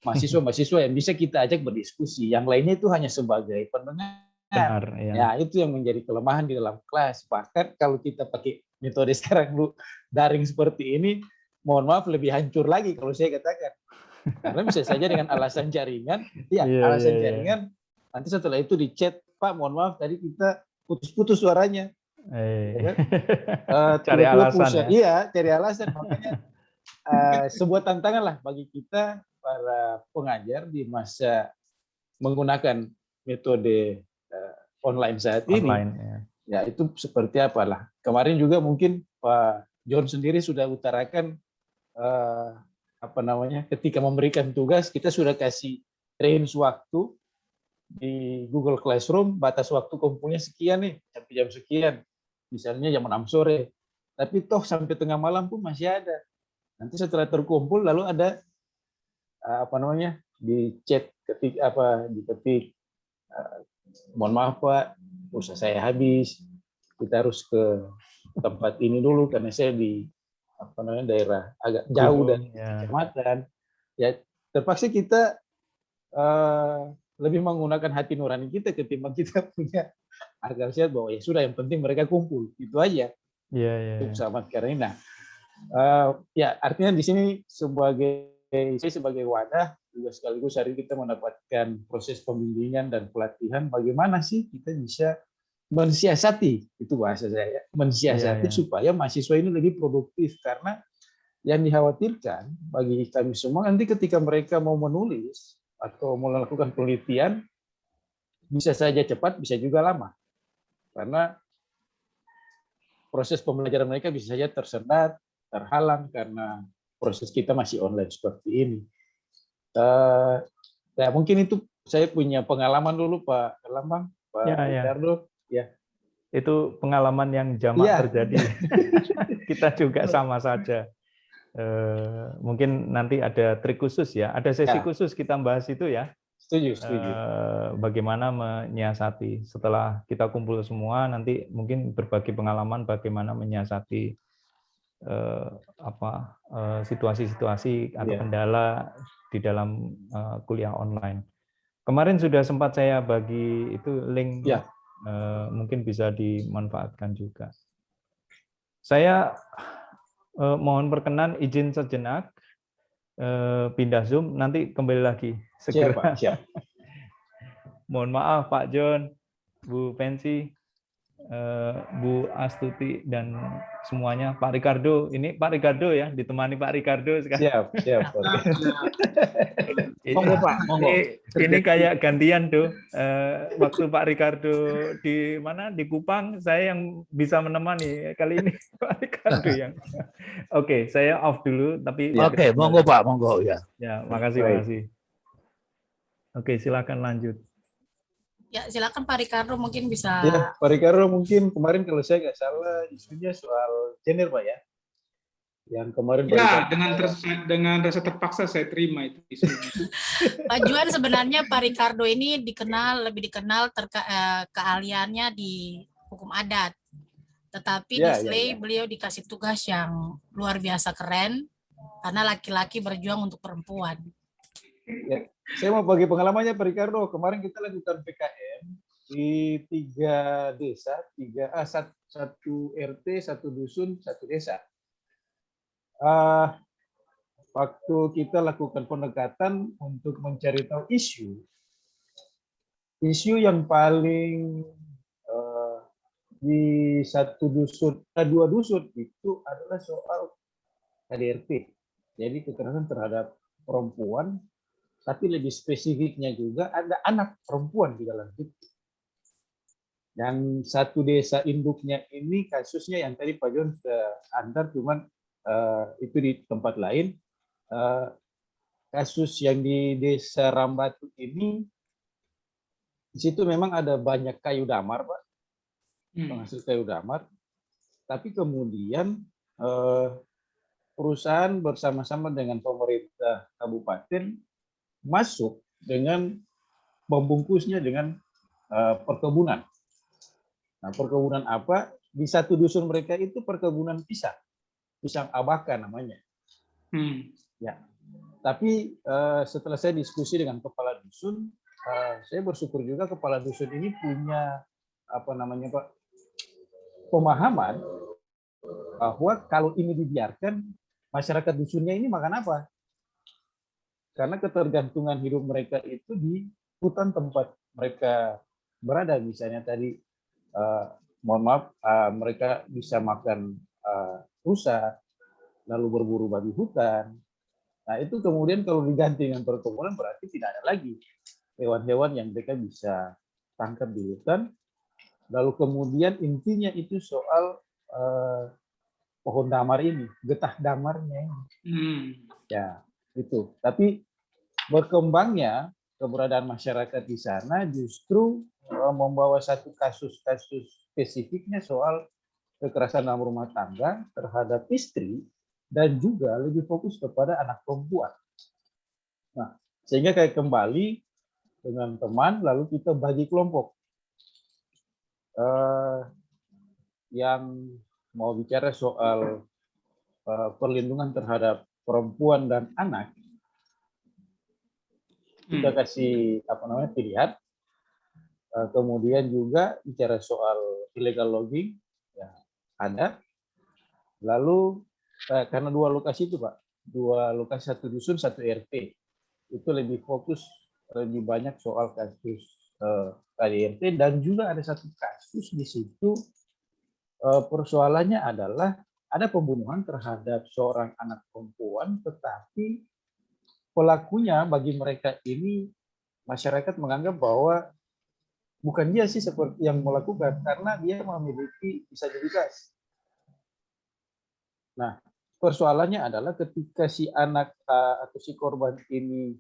mahasiswa-mahasiswa yang bisa kita ajak berdiskusi. Yang lainnya itu hanya sebagai pendengar. Ya, itu yang menjadi kelemahan di dalam kelas. Bahkan kalau kita pakai metode sekarang daring seperti ini, mohon maaf lebih hancur lagi kalau saya katakan. Karena bisa saja dengan alasan jaringan, jaringan, nanti setelah itu di chat, Pak, mohon maaf tadi kita putus-putus suaranya. Cari alasan ya. Iya, cari alasan. Makanya sebuah tantangan lah bagi kita para pengajar di masa menggunakan metode online saat ini. Ya, itu seperti apalah. Kemarin juga mungkin Pak John sendiri sudah utarakan ketika memberikan tugas kita sudah kasih range waktu di Google Classroom, batas waktu kumpulnya sekian nih, sampai jam sekian. Misalnya jam 6 sore. Tapi toh sampai tengah malam pun masih ada. Nanti setelah terkumpul lalu ada di chat diketik mohon maaf Pak, pulsa saya habis, kita harus ke tempat ini dulu karena saya di daerah agak jauh dari kecamatan. Ya terpaksa kita lebih menggunakan hati nurani kita ketimbang kita punya akal sehat bahwa ya sudah yang penting mereka kumpul, itu aja. Untuk sahabat karena. Nah, ya artinya di sini saya sebagai wadah juga sekaligus hari kita mendapatkan proses pembimbingan dan pelatihan bagaimana sih kita bisa mensiasati, itu bahasa saya, mensiasati supaya mahasiswa ini lebih produktif. Karena yang dikhawatirkan bagi kami semua nanti ketika mereka mau menulis atau melakukan penelitian bisa saja cepat, bisa juga lama. Karena proses pembelajaran mereka bisa saja tersendat, terhalang karena proses kita masih online seperti ini. Ya mungkin itu saya punya pengalaman dulu Pak Erlambang, Pak Ricardo. Ya. Itu pengalaman yang jamak terjadi. Kita juga sama saja. Mungkin nanti ada trik khusus ya, ada sesi khusus kita bahas itu ya. Setuju. Bagaimana menyiasati setelah kita kumpul semua, nanti mungkin berbagi pengalaman bagaimana menyiasati situasi-situasi atau kendala di dalam kuliah online. Kemarin sudah sempat saya bagi itu link, mungkin bisa dimanfaatkan juga. Saya mohon perkenan izin sejenak pindah Zoom, nanti kembali lagi segera. Siap. Mohon maaf Pak John, Bu Pensi, Bu Astuti dan semuanya, Pak Ricardo. Ini Pak Ricardo ya, ditemani Pak Ricardo sekarang. Siap. Monggo Pak, monggo. Ini kayak gantian tuh. Waktu Pak Ricardo di mana di Kupang, saya yang bisa menemani. Kali ini Pak Ricardo yang. Oke, saya off dulu. Tapi Ya. Oke, monggo Pak, monggo ya. ya, makasih, Baik. makasih. Oke, silakan lanjut. Ya, silakan Pak Ricardo mungkin bisa. Ya, Pak Ricardo mungkin kemarin kalau saya nggak salah isunya soal gender Pak ya. Yang kemarin Pak Ya, Ricardo- dengan rasa terpaksa saya terima itu isunya. Pak Juan sebenarnya Pak Ricardo ini lebih dikenal keahliannya di hukum adat. Tetapi di Ya, SLAI ya. beliau dikasih tugas yang luar biasa keren karena laki-laki berjuang untuk perempuan. Ya, saya mau bagi pengalamannya Pak Ricardo. Kemarin kita lakukan PKM di 3 desa, 1 RT, 1 dusun, 1 desa. Waktu kita lakukan pendekatan untuk mencari tahu isu yang paling di 1 dusun, 2 dusun itu adalah soal KDRT. Jadi kekerasan terhadap perempuan. Tapi lebih spesifiknya juga ada anak perempuan di dalam itu. Yang 1 desa induknya ini kasusnya yang tadi Pak John antar, cuman itu di tempat lain. Kasus yang di desa Rambatu ini, di situ memang ada banyak kayu damar, Pak, penghasil kayu damar. Tapi kemudian perusahaan bersama-sama dengan pemerintah kabupaten masuk dengan membungkusnya dengan perkebunan. Nah, perkebunan apa? Di 1 dusun mereka itu perkebunan pisang abaka namanya. Ya. Tapi setelah saya diskusi dengan kepala dusun, saya bersyukur juga kepala dusun ini punya Pak, pemahaman bahwa kalau ini dibiarkan, masyarakat dusunnya ini makan apa? Karena ketergantungan hidup mereka itu di hutan tempat mereka berada. Misalnya tadi, mohon maaf, mereka bisa makan rusa, lalu berburu babi hutan. Nah itu kemudian kalau diganti dengan perkebunan berarti tidak ada lagi hewan-hewan yang mereka bisa tangkap di hutan. Lalu kemudian intinya itu soal pohon damar ini, getah damarnya ini. Ya. Itu. Tapi berkembangnya keberadaan masyarakat di sana justru membawa 1 kasus-kasus spesifiknya soal kekerasan dalam rumah tangga terhadap istri dan juga lebih fokus kepada anak perempuan. Nah, sehingga kayak kembali dengan teman lalu kita bagi kelompok. Yang mau bicara soal perlindungan terhadap perempuan dan anak, kita kasih pilihan. Kemudian juga bicara soal illegal logging, ya ada. Lalu karena 2 lokasi itu Pak, 2 lokasi 1 dusun 1 RT, itu lebih fokus lebih banyak soal kasus KDRT dan juga ada 1 kasus di situ persoalannya adalah ada pembunuhan terhadap seorang anak perempuan, tetapi pelakunya bagi mereka ini masyarakat menganggap bahwa bukan dia sih seperti yang melakukan karena dia memiliki disabilitas. Nah, persoalannya adalah ketika si anak atau si korban ini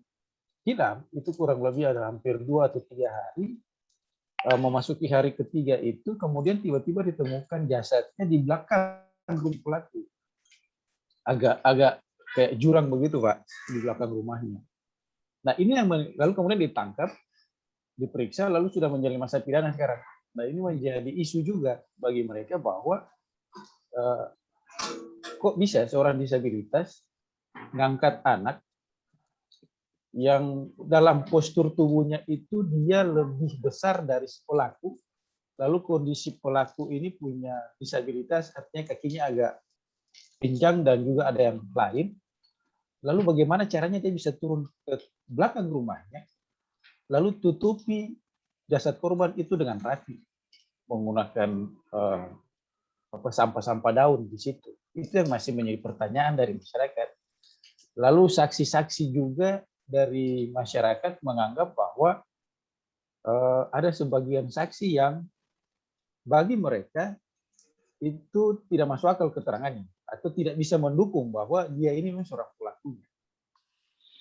hilang, itu kurang lebih ada hampir 2 atau 3 hari, memasuki hari ketiga itu, kemudian tiba-tiba ditemukan jasadnya di belakang rumah pelaku. Agak kayak jurang begitu Pak, di belakang rumahnya. Nah ini yang lalu kemudian ditangkap, diperiksa, lalu sudah menjalani masa pidana sekarang. Nah ini menjadi isu juga bagi mereka bahwa kok bisa seorang disabilitas ngangkat anak yang dalam postur tubuhnya itu dia lebih besar dari si pelaku, lalu kondisi pelaku ini punya disabilitas, artinya kakinya agak pincang dan juga ada yang lain. Lalu bagaimana caranya dia bisa turun ke belakang rumahnya, lalu tutupi jasad korban itu dengan rapi, menggunakan sampah-sampah daun di situ. Itu yang masih menjadi pertanyaan dari masyarakat. Lalu saksi-saksi juga dari masyarakat menganggap bahwa ada sebagian saksi yang bagi mereka itu tidak masuk akal keterangannya atau tidak bisa mendukung bahwa dia ini memang seorang pelakunya.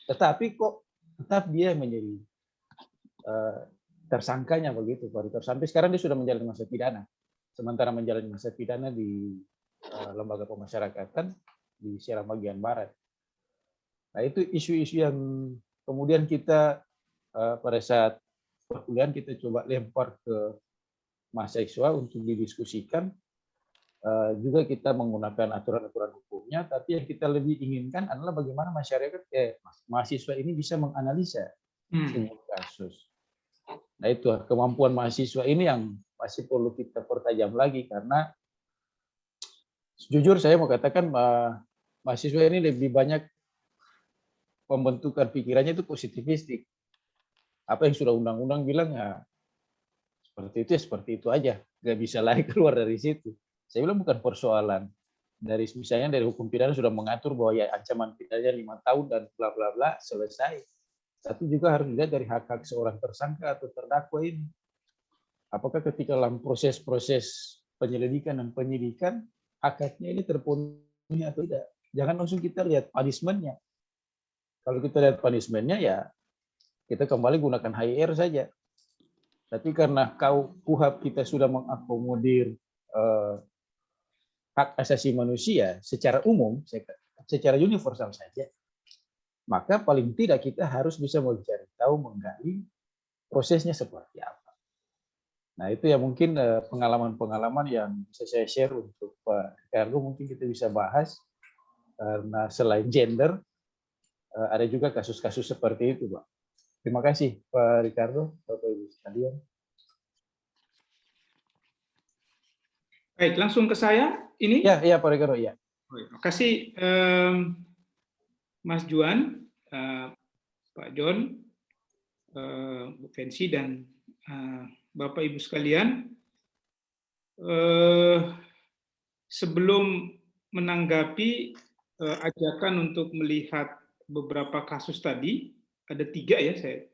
Tetapi kok tetap dia menjadi tersangkanya begitu, Pak Rito. Sampai sekarang dia sudah menjalani masa pidana. Sementara menjalani masa pidana di lembaga pemasyarakatan di Serang bagian barat. Nah, itu isu-isu yang kemudian kita pada saat perkuliahan kita coba lempar ke mahasiswa untuk didiskusikan. Juga kita menggunakan aturan-aturan hukumnya, tapi yang kita lebih inginkan adalah bagaimana mahasiswa ini bisa menganalisa sebuah kasus. Nah, itu kemampuan mahasiswa ini yang masih perlu kita pertajam lagi, karena jujur saya mau katakan mahasiswa ini lebih banyak pembentukan pikirannya itu positivistik. Apa yang sudah undang-undang bilang ya seperti itu ya seperti itu aja, nggak bisa lagi keluar dari situ. Saya bilang bukan persoalan dari misalnya dari hukum pidana sudah mengatur bahwa ya ancaman pidananya 5 tahun dan bla bla bla selesai. Tapi juga harus dilihat dari hak-hak seorang tersangka atau terdakwa ini. Apakah ketika dalam proses-proses penyelidikan dan penyidikan hak-haknya ini terpenuhi atau tidak? Jangan langsung kita lihat punishment-nya. Kalau kita lihat punishment-nya ya kita kembali gunakan HIR saja. Tapi karena KUHP kita sudah mengakomodir hak asasi manusia secara umum, secara universal saja, maka paling tidak kita harus bisa mencari tahu, menggali prosesnya seperti apa. Nah, itu ya mungkin pengalaman-pengalaman yang bisa saya share untuk Pak Ricardo, mungkin kita bisa bahas, karena selain gender, ada juga kasus-kasus seperti itu, Pak. Terima kasih, Pak Ricardo, Bapak Ibu sekalian. Baik, langsung ke saya ini. Ya, Pak Ricardo, ya. Terima kasih Mas Juan, Pak John, Bu Fensi, dan Bapak Ibu sekalian. Sebelum menanggapi ajakan untuk melihat beberapa kasus tadi, ada 3 ya saya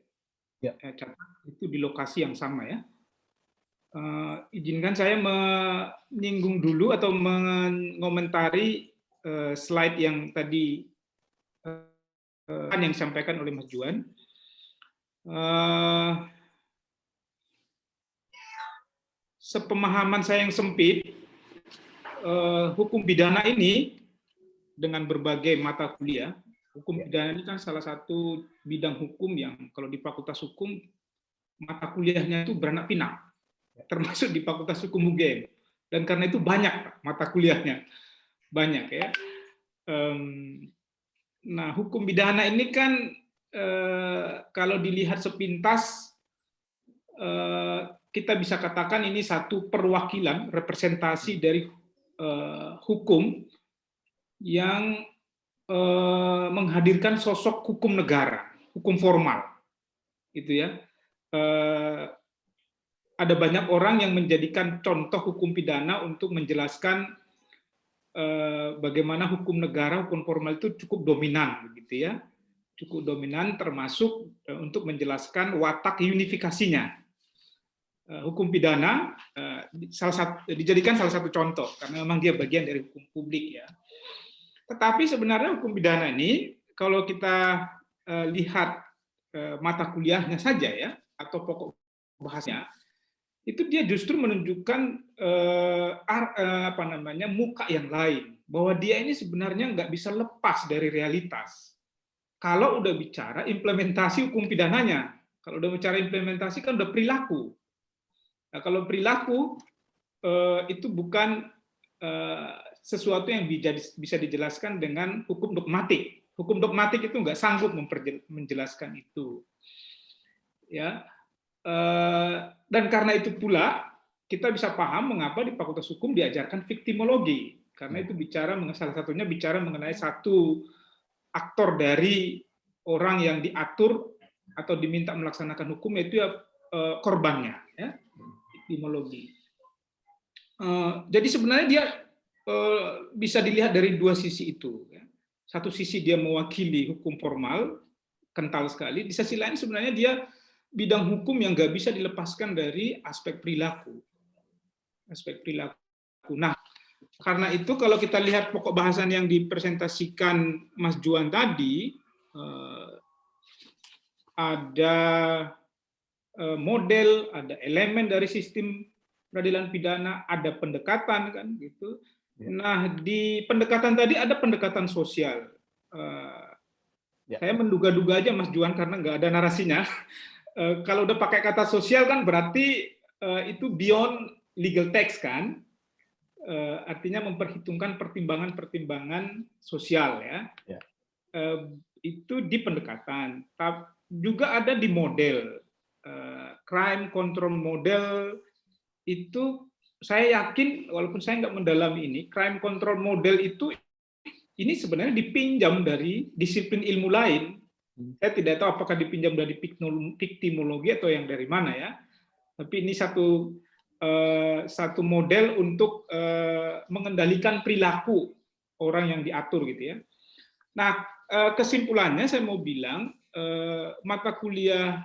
catat, itu di lokasi yang sama ya. Izinkan saya menyinggung dulu atau mengomentari slide yang tadi yang disampaikan oleh Mas Juan. Sepemahaman saya yang sempit, hukum pidana ini dengan berbagai mata kuliah, hukum pidana ini kan salah satu bidang hukum yang kalau di Fakultas Hukum mata kuliahnya itu beranak pinak, termasuk di Fakultas Hukum UGM, dan karena itu banyak mata kuliahnya, banyak ya. Nah, hukum pidana ini kan kalau dilihat sepintas kita bisa katakan ini satu perwakilan representasi dari hukum yang menghadirkan sosok hukum negara, hukum formal, gitu ya. Ada banyak orang yang menjadikan contoh hukum pidana untuk menjelaskan bagaimana hukum negara, hukum formal itu cukup dominan, begitu ya, cukup dominan, termasuk untuk menjelaskan watak unifikasinya. Hukum pidana dijadikan salah satu contoh karena memang dia bagian dari hukum publik ya. Tetapi sebenarnya hukum pidana ini kalau kita lihat mata kuliahnya saja ya atau pokok bahasnya, itu dia justru menunjukkan muka yang lain, bahwa dia ini sebenarnya nggak bisa lepas dari realitas. Kalau udah bicara implementasi hukum pidananya, kalau udah bicara implementasi kan udah perilaku. Nah, kalau perilaku itu bukan sesuatu yang bisa dijelaskan dengan hukum dogmatik. Hukum dogmatik itu nggak sanggup menjelaskan itu. Ya. Dan karena itu pula kita bisa paham mengapa di Fakultas Hukum diajarkan viktimologi, karena itu salah satunya bicara mengenai satu aktor dari orang yang diatur atau diminta melaksanakan hukum, yaitu korbannya, ya, viktimologi. Jadi sebenarnya dia bisa dilihat dari 2 sisi itu. Satu sisi dia mewakili hukum formal kental sekali. Di sisi lain sebenarnya dia bidang hukum yang nggak bisa dilepaskan dari aspek perilaku. Aspek perilaku. Nah, karena itu kalau kita lihat pokok bahasan yang dipresentasikan Mas Juan tadi, ada model, ada elemen dari sistem peradilan pidana, ada pendekatan kan gitu. Nah, di pendekatan tadi ada pendekatan sosial. Saya menduga-duga aja Mas Juan karena nggak ada narasinya. Kalau udah pakai kata sosial kan berarti itu beyond legal text kan. Artinya memperhitungkan pertimbangan-pertimbangan sosial ya. Itu di pendekatan. Juga ada di model. Crime control model itu saya yakin, walaupun saya nggak mendalami ini, crime control model itu ini sebenarnya dipinjam dari disiplin ilmu lain. Saya tidak tahu apakah dipinjam dari victimologi atau yang dari mana ya. Tapi ini satu model untuk mengendalikan perilaku orang yang diatur gitu ya. Nah, kesimpulannya saya mau bilang mata kuliah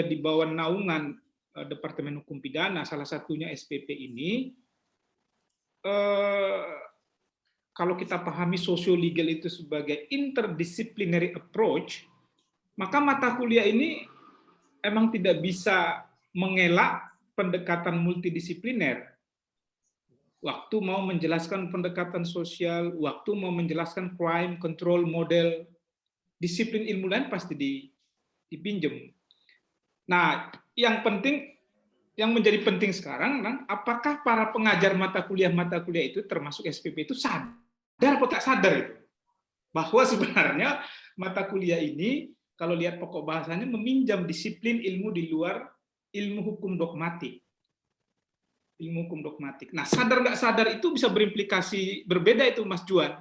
di bawah naungan Departemen Hukum Pidana, salah satunya SPP ini, kalau kita pahami sosio-legal itu sebagai interdisciplinary approach, maka mata kuliah ini emang tidak bisa mengelak pendekatan multidisipliner. Waktu mau menjelaskan pendekatan sosial, waktu mau menjelaskan crime control model, disiplin ilmu lain pasti dipinjam. Nah, yang menjadi penting sekarang, apakah para pengajar mata kuliah itu termasuk SPP itu sadar atau tak sadar itu? Bahwa sebenarnya mata kuliah ini, kalau lihat pokok bahasanya, meminjam disiplin ilmu di luar ilmu hukum dogmatik. Ilmu hukum dogmatik. Nah, sadar nggak sadar itu bisa berimplikasi berbeda itu, Mas Juan.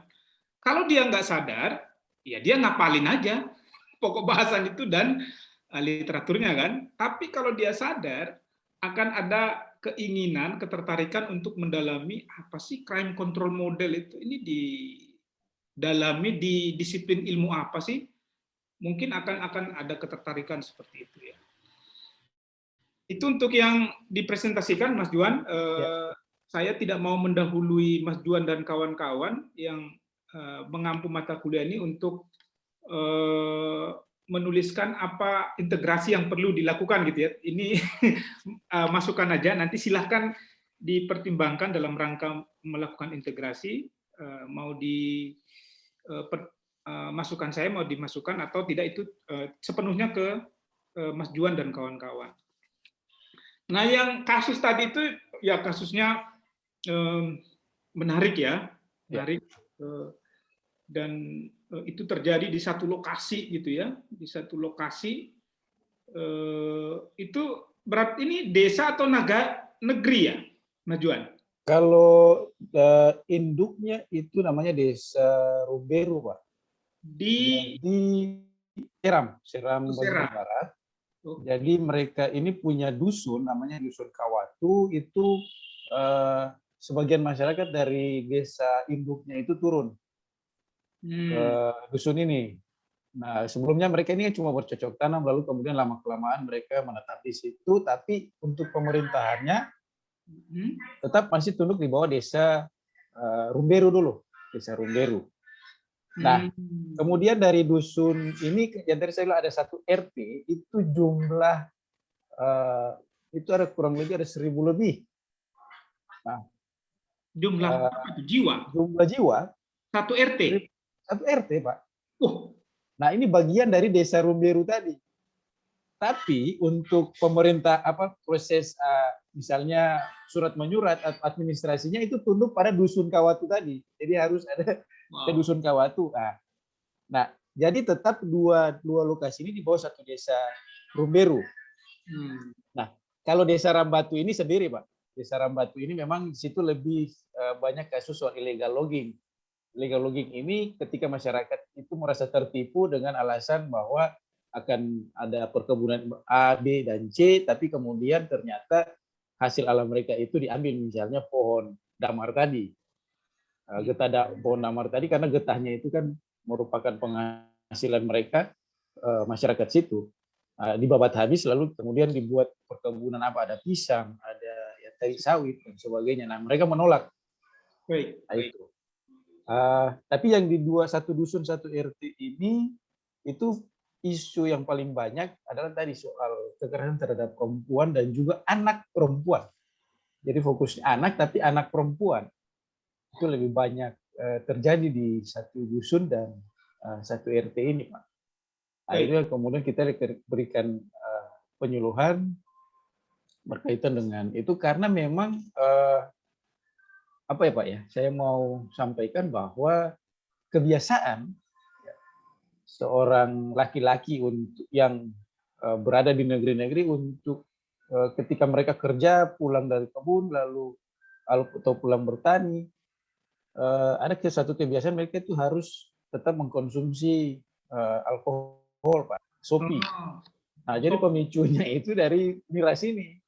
Kalau dia nggak sadar, ya dia ngapalin aja pokok bahasan itu dan literaturnya kan. Tapi kalau dia sadar, akan ada keinginan, ketertarikan untuk mendalami apa sih crime control model itu. Ini didalami di disiplin ilmu apa sih? Mungkin akan ada ketertarikan seperti itu ya. Itu untuk yang dipresentasikan Mas Juan. Saya tidak mau mendahului Mas Juan dan kawan-kawan yang mengampu mata kuliah ini untuk menuliskan apa integrasi yang perlu dilakukan gitu ya. Ini masukan aja, nanti silahkan dipertimbangkan dalam rangka melakukan integrasi, mau masukan saya mau dimasukkan atau tidak, itu sepenuhnya ke Mas Juan dan kawan-kawan. Nah, yang kasus tadi itu ya kasusnya menarik ya, menarik. Dan itu terjadi di satu lokasi gitu ya, di satu lokasi. Itu berarti ini desa atau negeri ya, Mas Juan? Kalau induknya itu namanya Desa Rumberu, Pak. Di Seram bagian barat. Jadi mereka ini punya dusun, namanya Dusun Kawatu. Itu sebagian masyarakat dari desa induknya itu turun ke dusun ini. Nah, sebelumnya mereka ini cuma bercocok tanam, lalu kemudian lama-kelamaan mereka menetap di situ, tapi untuk pemerintahannya tetap masih tunduk di bawah Desa Rumberu dulu, Desa Rumberu. Nah, kemudian dari dusun ini, yang tadi saya bilang ada satu RT, itu jumlah, itu ada kurang lebih ada 1.000 lebih. Nah, jumlah jiwa? Jumlah jiwa. Satu RT? Satu RT, Pak. Nah, ini bagian dari Desa Rumberu tadi. Tapi untuk pemerintah, proses misalnya surat menyurat, administrasinya itu tunduk pada Dusun Kawatu tadi. Jadi harus ada ke Dusun Kawatu. Nah, jadi tetap dua lokasi ini di bawah satu Desa Rumberu. Nah, kalau Desa Rambatu ini sendiri, Pak. Desa Rambatu ini memang di situ lebih banyak kasus soal illegal logging. Illegal logging ini ketika masyarakat itu merasa tertipu dengan alasan bahwa akan ada perkebunan A, B, dan C, tapi kemudian ternyata hasil alam mereka itu diambil, misalnya pohon damar tadi. Getah pohon damar tadi, karena getahnya itu kan merupakan penghasilan mereka, masyarakat situ. Dibabat habis, lalu kemudian dibuat perkebunan apa, ada pisang, ada ya teh sawit dan sebagainya. Nah, mereka menolak. Baik, Nah, baik. itu. Tapi yang di satu dusun satu RT ini itu isu yang paling banyak adalah tadi soal kekerasan terhadap perempuan dan juga anak perempuan. Jadi fokusnya anak, tapi anak perempuan itu lebih banyak terjadi di satu dusun dan satu RT ini, Pak. Nah, itu yang kemudian kita berikan penyuluhan berkaitan dengan itu karena memang apa ya Pak ya, saya mau sampaikan bahwa kebiasaan seorang laki-laki untuk yang berada di negeri-negeri untuk ketika mereka kerja pulang dari kebun lalu atau pulang bertani, ada satu kebiasaan mereka itu harus tetap mengkonsumsi alkohol, Pak, sopi. Nah, jadi pemicunya itu dari miras ini.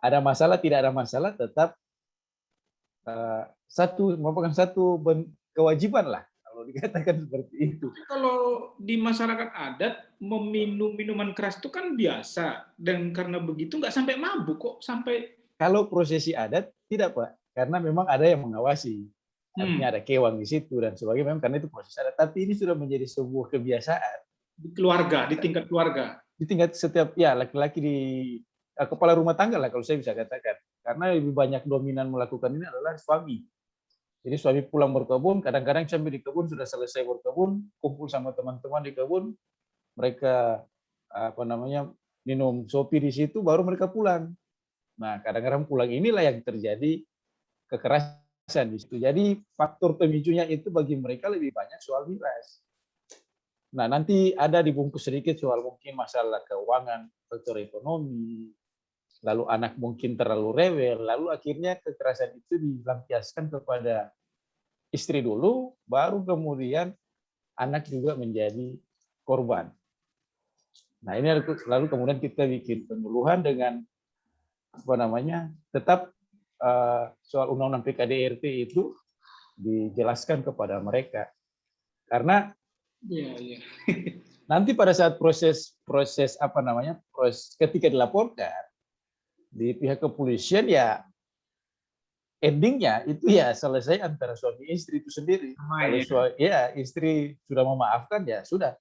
Ada masalah, tidak ada masalah, tetap merupakan satu kewajiban lah kalau dikatakan seperti itu. Kalau di masyarakat adat meminum minuman keras itu kan biasa, dan karena begitu nggak sampai mabuk kok sampai. Kalau prosesi adat tidak Pak, karena memang ada yang mengawasi, artinya ada kewang di situ dan sebagainya, memang karena itu proses adat. Tapi ini sudah menjadi sebuah kebiasaan Di keluarga, di tingkat keluarga. Di tingkat setiap ya laki-laki di kepala rumah tangga lah kalau saya bisa katakan. Karena lebih banyak dominan melakukan ini adalah suami. Jadi suami pulang berkebun, kadang-kadang sampai di kebun sudah selesai berkebun, kumpul sama teman-teman di kebun, mereka minum sopi di situ, baru mereka pulang. Nah, kadang-kadang pulang inilah yang terjadi kekerasan di situ. Jadi faktor pemicunya itu bagi mereka lebih banyak soal miras. Nah, nanti ada dibungkus sedikit soal mungkin masalah keuangan, faktor ekonomi, lalu anak mungkin terlalu rewel, lalu akhirnya kekerasan itu dilampiaskan kepada istri dulu, baru kemudian anak juga menjadi korban. Nah, ini lalu kemudian kita bikin penyuluhan dengan tetap soal undang-undang PKDRT itu dijelaskan kepada mereka. Karena nanti pada saat proses ketika dilaporkan di pihak kepolisian ya endingnya itu ya selesai antara suami istri itu sendiri. Kalau istri sudah memaafkan ya sudah,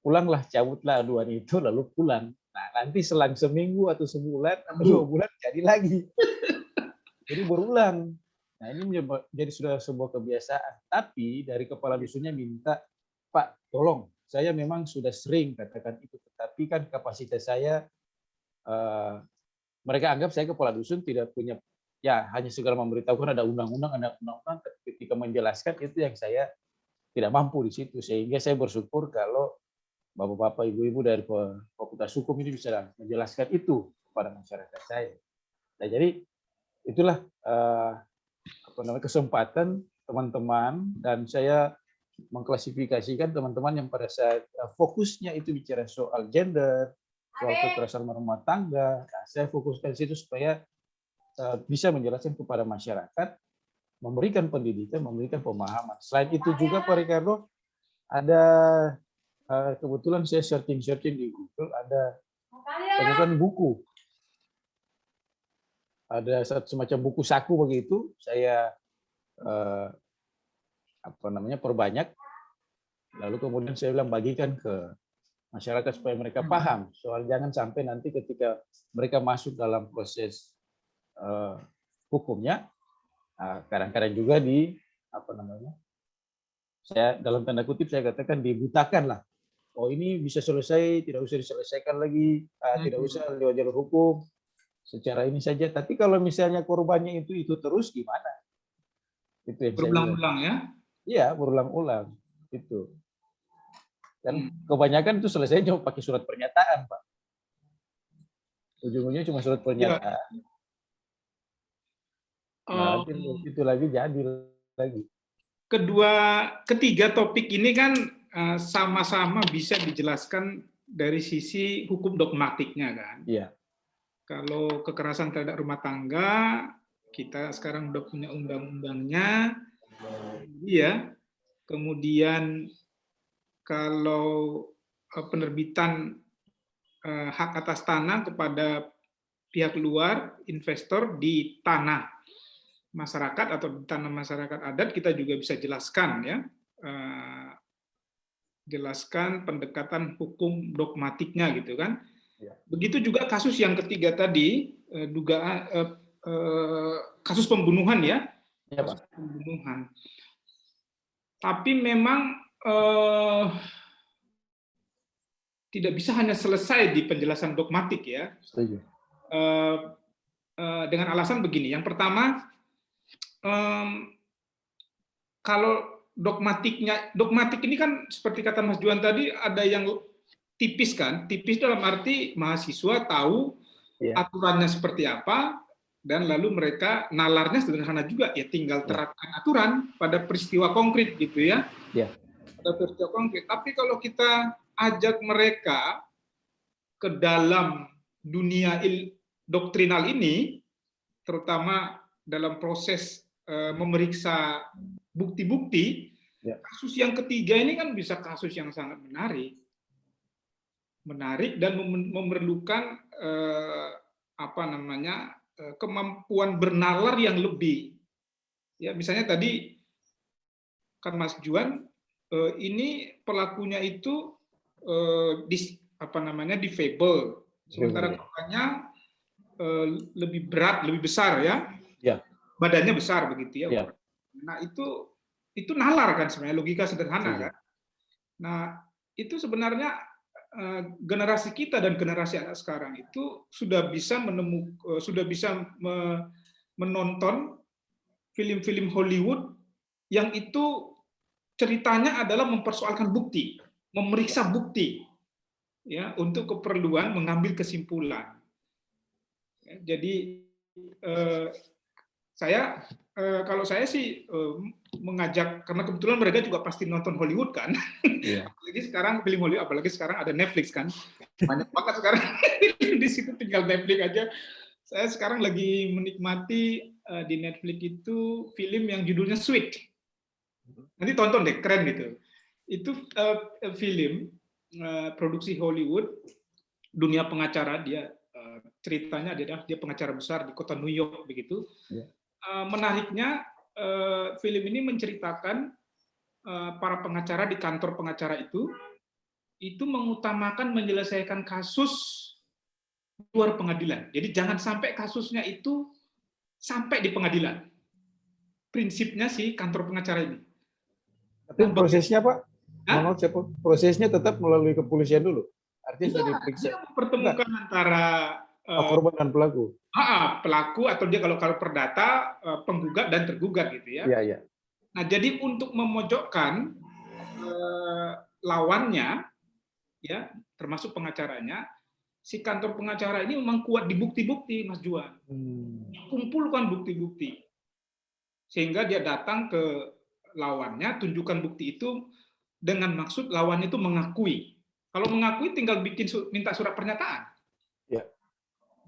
pulanglah, cabutlah aduan itu lalu pulang. Nah, nanti selang seminggu atau sebulan atau 2 bulan jadi lagi. Jadi berulang. Nah, ini jadi sudah sebuah kebiasaan. Tapi dari kepala dusunnya minta, Pak, tolong, saya memang sudah sering katakan itu, tetapi kan kapasitas saya, mereka anggap saya kepala dusun tidak punya, ya hanya segera memberitahukan ada undang-undang, ketika menjelaskan itu yang saya tidak mampu di situ. Sehingga saya bersyukur kalau Bapak-bapak, Ibu-ibu dari Fakultas Hukum ini bisa menjelaskan itu kepada masyarakat saya. Nah, jadi itulah kesempatan teman-teman, dan saya mengklasifikasikan teman-teman yang pada saat fokusnya itu bicara soal gender, soal kekerasan rumah tangga. Nah, saya fokuskan situ supaya bisa menjelaskan kepada masyarakat, memberikan pendidikan, memberikan pemahaman. Selain itu juga Pak Ricardo, ada kebetulan saya searching di Google, ada temukan buku. Ada semacam buku saku begitu, saya perbanyak, lalu kemudian saya bilang bagikan ke masyarakat supaya mereka paham, soal jangan sampai nanti ketika mereka masuk dalam proses hukumnya, kadang-kadang juga saya dalam tanda kutip saya katakan dibutakan lah. Oh, ini bisa selesai, tidak usah diselesaikan lagi, tidak usah lewat jalur hukum, secara ini saja. Tapi kalau misalnya korbannya itu terus gimana? Itu yang berulang-ulang ya? Iya, berulang-ulang itu. Dan kebanyakan itu selesai cuma pakai surat pernyataan, Pak. Ujung-ujungnya cuma surat pernyataan. Nah, itu lagi jadi lagi. Ketiga topik ini kan sama-sama bisa dijelaskan dari sisi hukum dogmatiknya kan. Iya. Kalau kekerasan terhadap rumah tangga, kita sekarang udah punya undang-undangnya, ya. Kemudian kalau penerbitan hak atas tanah kepada pihak luar, investor di tanah masyarakat atau di tanah masyarakat adat, kita juga bisa jelaskan ya, jelaskan pendekatan hukum dogmatiknya gitu kan. Begitu juga kasus yang ketiga tadi, dugaan kasus pembunuhan ya, kasus pembunuhan. Tapi memang tidak bisa hanya selesai di penjelasan dogmatik ya. Setuju. Dengan alasan begini, yang pertama, kalau dogmatik ini kan seperti kata Mas Juan tadi, ada yang tipis kan, tipis dalam arti mahasiswa tahu aturannya seperti apa, dan lalu mereka nalarnya sederhana juga, ya tinggal terapkan aturan pada peristiwa konkret gitu ya. Pada peristiwa konkret. Tapi kalau kita ajak mereka ke dalam dunia doktrinal ini, terutama dalam proses memeriksa bukti-bukti, kasus yang ketiga ini kan bisa kasus yang sangat menarik dan memerlukan kemampuan bernalar yang lebih. Ya, misalnya tadi kan Mas Juan, ini pelakunya itu difabel, sementara korbannya lebih berat, lebih besar ya. Badannya besar begitu ya. Nah, itu nalar kan sebenarnya, logika sederhana kan. Nah, itu sebenarnya generasi kita dan generasi anak sekarang itu sudah bisa menonton film-film Hollywood yang itu ceritanya adalah mempersoalkan bukti, memeriksa bukti ya untuk keperluan mengambil kesimpulan. Jadi kalau saya sih mengajak, karena kebetulan mereka juga pasti nonton Hollywood kan. Apalagi sekarang film Hollywood, apalagi sekarang ada Netflix kan. Banyak banget sekarang di situ, tinggal Netflix aja. Saya sekarang lagi menikmati di Netflix itu film yang judulnya Sweet. Nanti tonton deh, keren gitu. Itu film produksi Hollywood, dunia pengacara, dia ceritanya adalah dia pengacara besar di kota New York begitu. Menariknya film ini menceritakan para pengacara di kantor pengacara itu mengutamakan menyelesaikan kasus luar pengadilan. Jadi jangan sampai kasusnya itu sampai di pengadilan. Prinsipnya si kantor pengacara ini. Tapi prosesnya Pak, prosesnya tetap melalui kepolisian dulu. Artinya sudah diperiksa. Dia mempertemukan antara korban dan pelaku. Pelaku atau dia kalau perdata penggugat dan tergugat gitu ya. Nah, jadi untuk memojokkan lawannya ya, termasuk pengacaranya, si kantor pengacara ini memang kuat di bukti-bukti, Mas Juan. Kumpulkan bukti-bukti. Sehingga dia datang ke lawannya, tunjukkan bukti itu dengan maksud lawannya itu mengakui. Kalau mengakui tinggal minta surat pernyataan.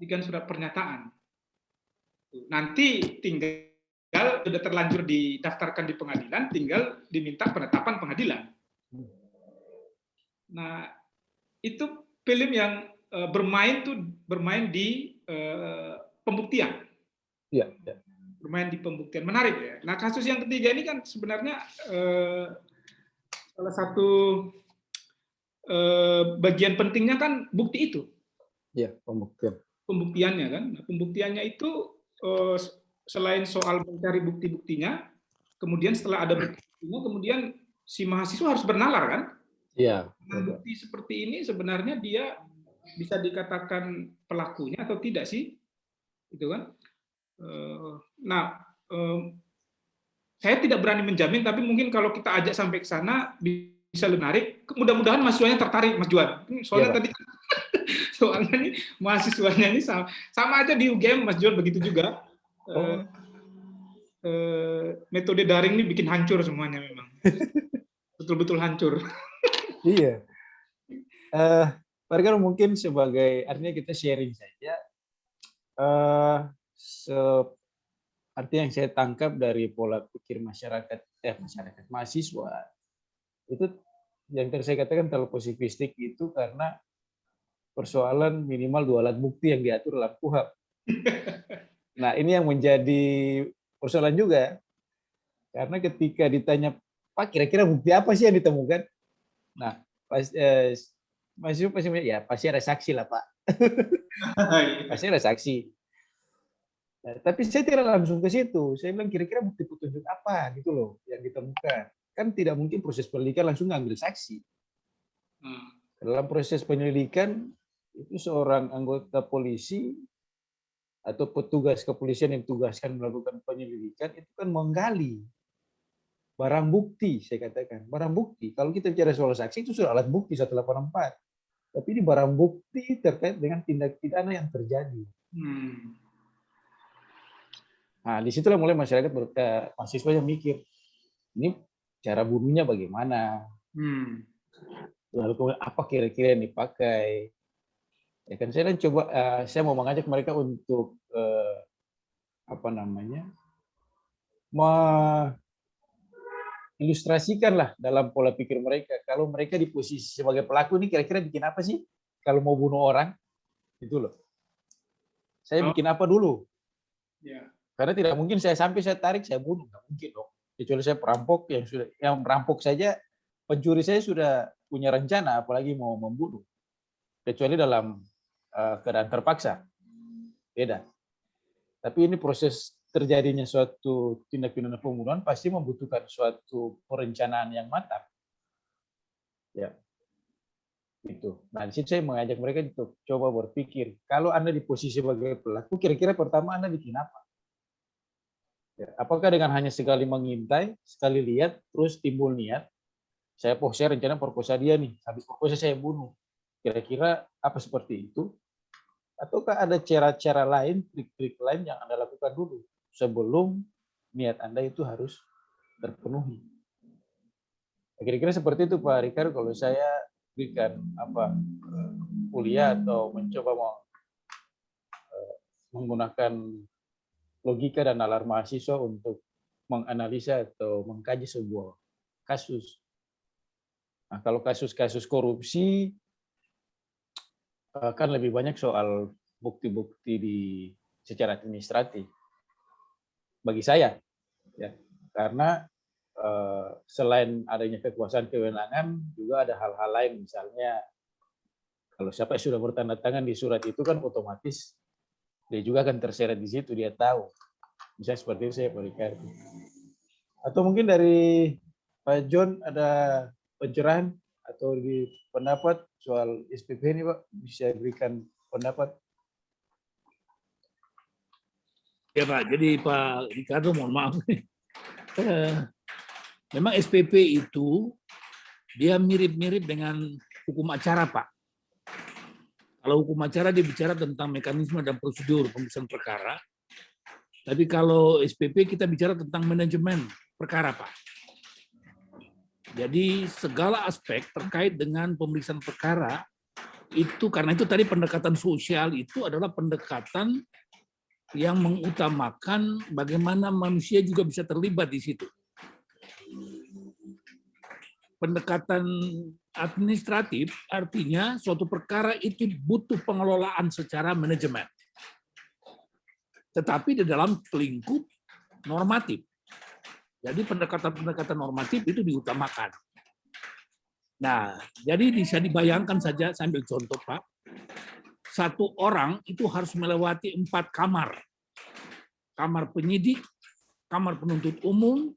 Bikin surat pernyataan. Nanti tinggal sudah terlanjur didaftarkan di pengadilan, tinggal diminta penetapan pengadilan. Nah, itu film yang bermain di pembuktian. Bermain di pembuktian, menarik ya. Nah, kasus yang ketiga ini kan sebenarnya salah satu bagian pentingnya kan bukti itu. Pembuktiannya kan. Nah, pembuktiannya itu selain soal mencari bukti-buktinya, kemudian setelah ada bukti-buktinya, kemudian si mahasiswa harus bernalar kan. Bukti seperti ini sebenarnya dia bisa dikatakan pelakunya atau tidak sih, gitu kan. Nah, saya tidak berani menjamin, tapi mungkin kalau kita ajak sampai ke sana bisa lebih menarik. Mudah-mudahan mahasiswanya tertarik, Mas Juan. Soalnya tadi soalnya nih mahasiswanya ini sama aja di UGM, Mas Juan, begitu juga. Metode daring ini bikin hancur semuanya memang. Betul-betul hancur. Iya. Pak mungkin sebagai, artinya kita sharing saja. Artinya yang saya tangkap dari pola pikir masyarakat mahasiswa itu yang tadi saya katakan terlalu positivistik itu karena persoalan minimal 2 alat bukti yang diatur dalam KUHP. Nah, ini yang menjadi persoalan juga. Karena ketika ditanya, Pak, kira-kira bukti apa sih yang ditemukan? Nah, pasti ada saksi lah, Pak. Pasti ada saksi. Nah, tapi saya tidak langsung ke situ. Saya bilang kira-kira bukti petunjuk apa gitu loh yang ditemukan. Kan tidak mungkin proses penyelidikan langsung ngambil saksi. Dalam proses penyelidikan itu seorang anggota polisi atau petugas kepolisian yang ditugaskan melakukan penyelidikan itu kan menggali barang bukti, saya katakan. Barang bukti. Kalau kita bicara soal saksi itu sudah alat bukti 184. Tapi ini barang bukti terkait dengan tindak pidana yang terjadi. Nah, disitulah mulai masyarakat mahasiswa yang mikir, ini cara bunuhnya bagaimana? Lalu kemudian apa kira-kira yang dipakai? Ya kan saya coba, saya mau mengajak mereka untuk ilustrasikanlah dalam pola pikir mereka. Kalau mereka di posisi sebagai pelaku ini kira-kira bikin apa sih? Kalau mau bunuh orang, itu loh. Saya bikin apa dulu? Ya. Karena tidak mungkin saya tarik, saya bunuh. Nggak mungkin dong. Kecuali saya perampok yang merampok saja, pencuri saya sudah punya rencana, apalagi mau membunuh. Kecuali dalam keadaan terpaksa. Beda. Tapi ini proses terjadinya suatu tindak pidana pembunuhan pasti membutuhkan suatu perencanaan yang matang. Ya. Itu. Nah, di situ saya mengajak mereka untuk coba berpikir, kalau Anda di posisi sebagai pelaku, kira-kira pertama Anda bikin apa? Ya, apakah dengan hanya sekali mengintai, sekali lihat, terus timbul niat, saya rencana perkosa dia nih, habis perkosa saya bunuh. Kira-kira apa seperti itu? Ataukah ada cara-cara lain, trik-trik lain yang Anda lakukan dulu sebelum niat Anda itu harus terpenuhi? Kira-kira seperti itu Pak Ricardo, kalau saya berikan kuliah atau mencoba menggunakan logika dan nalar mahasiswa untuk menganalisa atau mengkaji sebuah kasus. Nah, kalau kasus-kasus korupsi kan lebih banyak soal bukti-bukti secara administratif. Bagi saya, ya, karena selain adanya kekuasaan kewenangan, juga ada hal-hal lain, misalnya kalau siapa yang sudah bertanda tangan di surat itu kan otomatis dia juga akan terseret di situ, dia tahu. Misalnya seperti itu saya berikan. Atau mungkin dari Pak John ada pencerahan atau di pendapat soal SPP ini Pak, bisa berikan pendapat? Ya Pak, jadi Pak Ricardo mohon maaf. Memang SPP itu dia mirip-mirip dengan hukum acara Pak. Kalau hukum acara dia bicara tentang mekanisme dan prosedur pemeriksaan perkara. Tapi kalau SPP kita bicara tentang manajemen perkara, Pak. Jadi segala aspek terkait dengan pemeriksaan perkara itu, karena itu tadi pendekatan sosial itu adalah pendekatan yang mengutamakan bagaimana manusia juga bisa terlibat di situ. Pendekatan administratif artinya suatu perkara itu butuh pengelolaan secara manajemen. Tetapi di dalam lingkup normatif. Jadi pendekatan-pendekatan normatif itu diutamakan. Nah, jadi bisa dibayangkan saja, sambil contoh Pak, satu orang itu harus melewati 4 kamar. Kamar penyidik, kamar penuntut umum,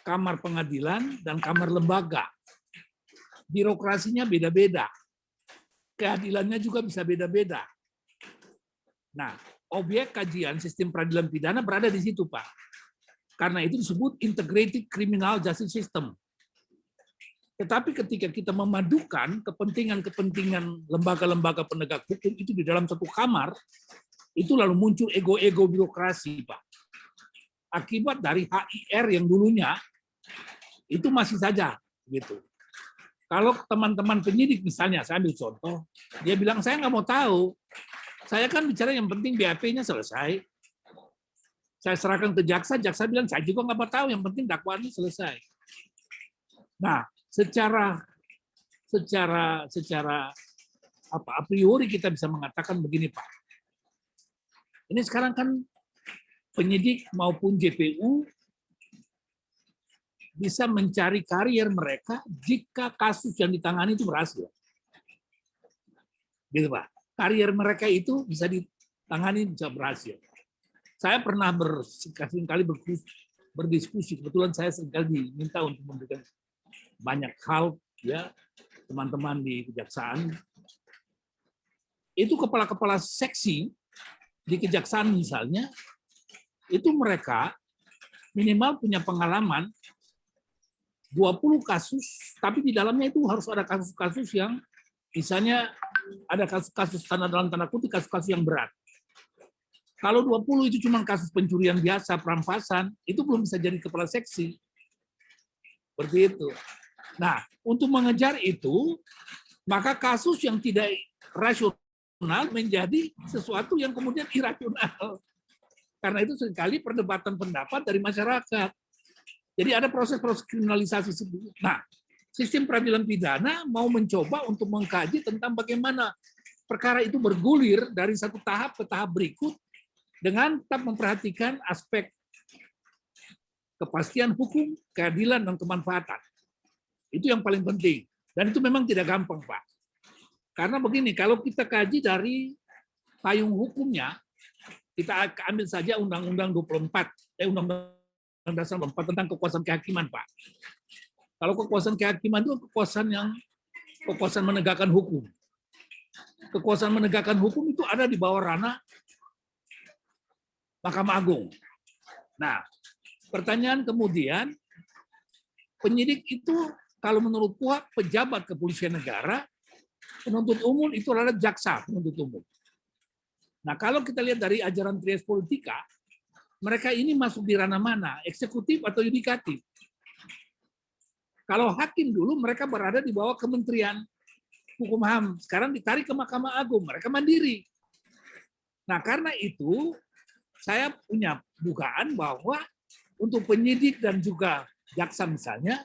kamar pengadilan, dan kamar lembaga. Birokrasinya beda-beda. Keadilannya juga bisa beda-beda. Nah, objek kajian sistem peradilan pidana berada di situ, Pak. Karena itu disebut Integrated Criminal Justice System. Tetapi ketika kita memadukan kepentingan-kepentingan lembaga-lembaga penegak hukum itu di dalam satu kamar, itu lalu muncul ego-ego birokrasi, Pak. Akibat dari HIR yang dulunya, itu masih saja gitu. Kalau teman-teman penyidik misalnya, saya ambil contoh, dia bilang, saya nggak mau tahu. Saya kan bicara yang penting BAP-nya selesai. Saya serahkan ke jaksa, jaksa bilang, saya juga nggak mau tahu, yang penting dakwaannya selesai. Nah, secara secara a priori kita bisa mengatakan begini, Pak. Ini sekarang kan penyidik maupun JPU bisa mencari karier mereka jika kasus yang ditangani itu berhasil. Gitu, Pak. Karier mereka itu bisa ditangani, bisa berhasil. Saya pernah seringkali berdiskusi, kebetulan saya seringkali diminta untuk memberikan banyak hal, ya, teman-teman di kejaksaan. Itu kepala-kepala seksi di kejaksaan misalnya, itu mereka minimal punya pengalaman 20 kasus, tapi di dalamnya itu harus ada kasus-kasus yang misalnya ada kasus-kasus dalam tanda kutip kasus-kasus yang berat. Kalau 20 itu cuma kasus pencurian biasa, perampasan, itu belum bisa jadi kepala seksi. Seperti itu. Nah, untuk mengejar itu, maka kasus yang tidak rasional menjadi sesuatu yang kemudian irasional. Karena itu seringkali perdebatan pendapat dari masyarakat. Jadi ada proses-proses kriminalisasi. Nah, sistem peradilan pidana mau mencoba untuk mengkaji tentang bagaimana perkara itu bergulir dari satu tahap ke tahap berikut dengan tetap memperhatikan aspek kepastian hukum, keadilan, dan kemanfaatan. Itu yang paling penting. Dan itu memang tidak gampang, Pak. Karena begini, kalau kita kaji dari payung hukumnya, kita ambil saja Undang-Undang 24, Undang-Undang Dasar 24 tentang kekuasaan kehakiman, Pak. Kalau kekuasaan kehakiman itu kekuasaan menegakkan hukum. Kekuasaan menegakkan hukum itu ada di bawah ranah Mahkamah Agung. Nah, pertanyaan kemudian, penyidik itu kalau menurut PUHP pejabat kepolisian negara, penuntut umum itu adalah jaksa penuntut umum. Nah, kalau kita lihat dari ajaran Trias Politika, mereka ini masuk di ranah mana? Eksekutif atau yudikatif? Kalau hakim dulu mereka berada di bawah Kementerian Hukum HAM. Sekarang ditarik ke Mahkamah Agung, mereka mandiri. Nah, karena itu saya punya dugaan bahwa untuk penyidik dan juga jaksa misalnya,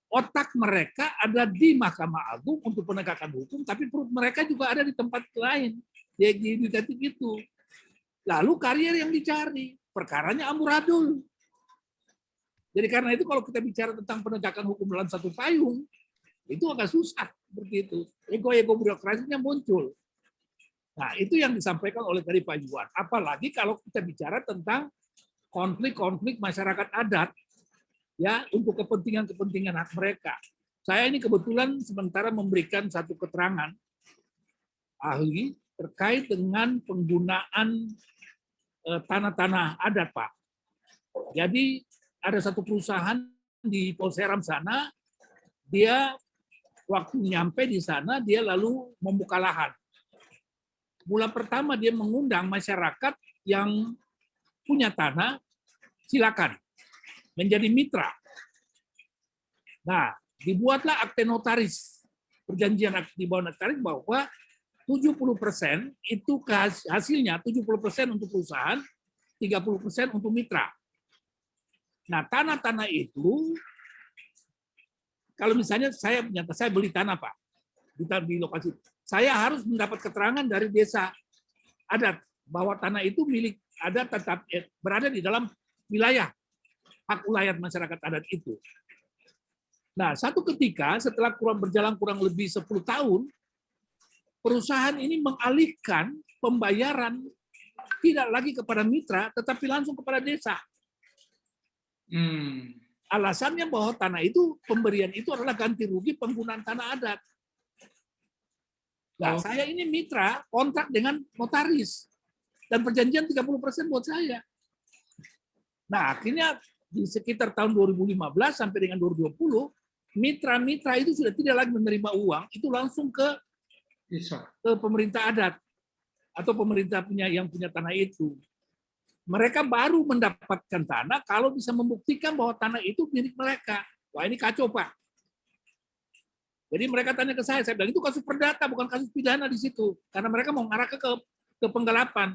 otak mereka ada di Mahkamah Agung untuk penegakan hukum, tapi perut mereka juga ada di tempat lain, di yudikatif itu. Lalu karier yang dicari, perkaranya amburadul. Jadi karena itu kalau kita bicara tentang penegakan hukum dalam satu payung, itu agak susah seperti itu. Ego-ego birokrasinya muncul. Nah, itu yang disampaikan oleh tadi Pak Juan. Apalagi kalau kita bicara tentang konflik-konflik masyarakat adat, ya, untuk kepentingan-kepentingan hak mereka. Saya ini kebetulan sementara memberikan satu keterangan ahli terkait dengan penggunaan tanah-tanah adat, Pak. Jadi ada satu perusahaan di Polseram sana, dia waktu nyampe di sana, dia lalu membuka lahan. Mula pertama dia mengundang masyarakat yang punya tanah, silakan menjadi mitra. Nah, dibuatlah akte notaris, perjanjian di bawah notaris bahwa 70% itu hasilnya 70% untuk perusahaan, 30% untuk mitra. Nah, tanah-tanah itu, kalau misalnya saya beli tanah, Pak, di lokasi, saya harus mendapat keterangan dari desa adat bahwa tanah itu milik adat, tetap berada di dalam wilayah hak ulayat masyarakat adat itu. Nah, satu ketika setelah berjalan kurang lebih 10 tahun, perusahaan ini mengalihkan pembayaran tidak lagi kepada mitra, tetapi langsung kepada desa. Alasannya bahwa tanah itu, pemberian itu adalah ganti rugi penggunaan tanah adat. Nah, saya ini mitra, kontrak dengan notaris. Dan perjanjian 30% buat saya. Nah, akhirnya di sekitar tahun 2015 sampai dengan 2020, mitra-mitra itu sudah tidak lagi menerima uang, itu langsung ke pemerintah adat atau pemerintah yang punya tanah itu. Mereka baru mendapatkan tanah kalau bisa membuktikan bahwa tanah itu milik mereka. Wah, ini kacau, Pak. Jadi mereka tanya ke saya bilang itu kasus perdata, bukan kasus pidana di situ. Karena mereka mau mengarah ke penggelapan.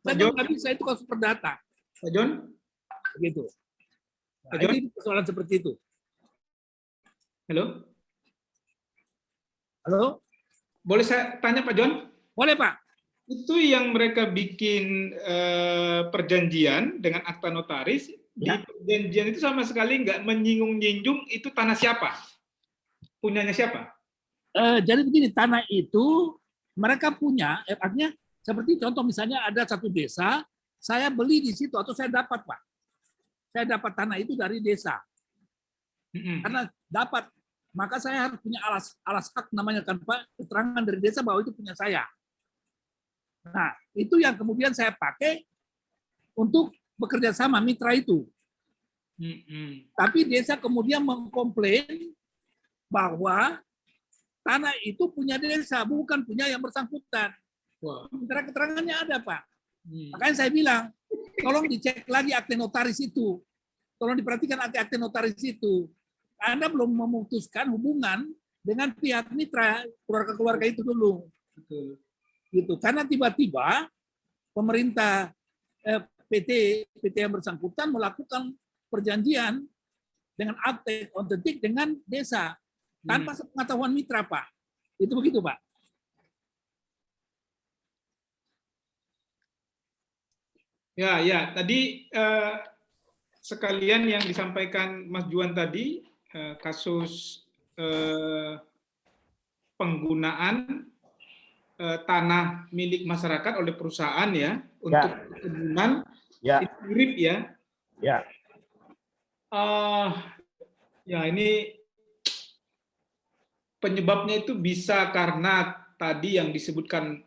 Saya bilang nggak bisa, itu kasus perdata. Pak John? Begitu. Nah, ini persoalan seperti itu. Halo? Halo? Boleh saya tanya Pak John? Boleh, Pak. Itu yang mereka bikin perjanjian dengan akta notaris, di perjanjian itu sama sekali nggak menyinggung-nyinggung itu tanah siapa? Punyanya siapa? Jadi begini, tanah itu mereka punya, artinya seperti contoh misalnya ada satu desa, saya beli di situ atau saya dapat, Pak. Saya dapat tanah itu dari desa. Karena dapat, maka saya harus punya alas hak namanya kan Pak, keterangan dari desa bahwa itu punya saya. Nah, itu yang kemudian saya pakai untuk bekerja sama mitra itu. Tapi desa kemudian mengkomplain bahwa tanah itu punya desa, bukan punya yang bersangkutan. Keterangannya ada, Pak. Makanya saya bilang, tolong dicek lagi akte notaris itu. Tolong diperhatikan akte notaris itu. Anda belum memutuskan hubungan dengan pihak mitra, keluarga-keluarga itu dulu. Betul. Gitu. Karena tiba-tiba pemerintah PT yang bersangkutan melakukan perjanjian dengan akte otentik dengan desa tanpa sepengetahuan mitra, Pak. Itu begitu, Pak. Ya. Tadi sekalian yang disampaikan Mas Juan tadi, kasus penggunaan tanah milik masyarakat oleh perusahaan ya untuk perkebunan, itu mirip ya. Ya ini penyebabnya itu bisa karena tadi yang disebutkan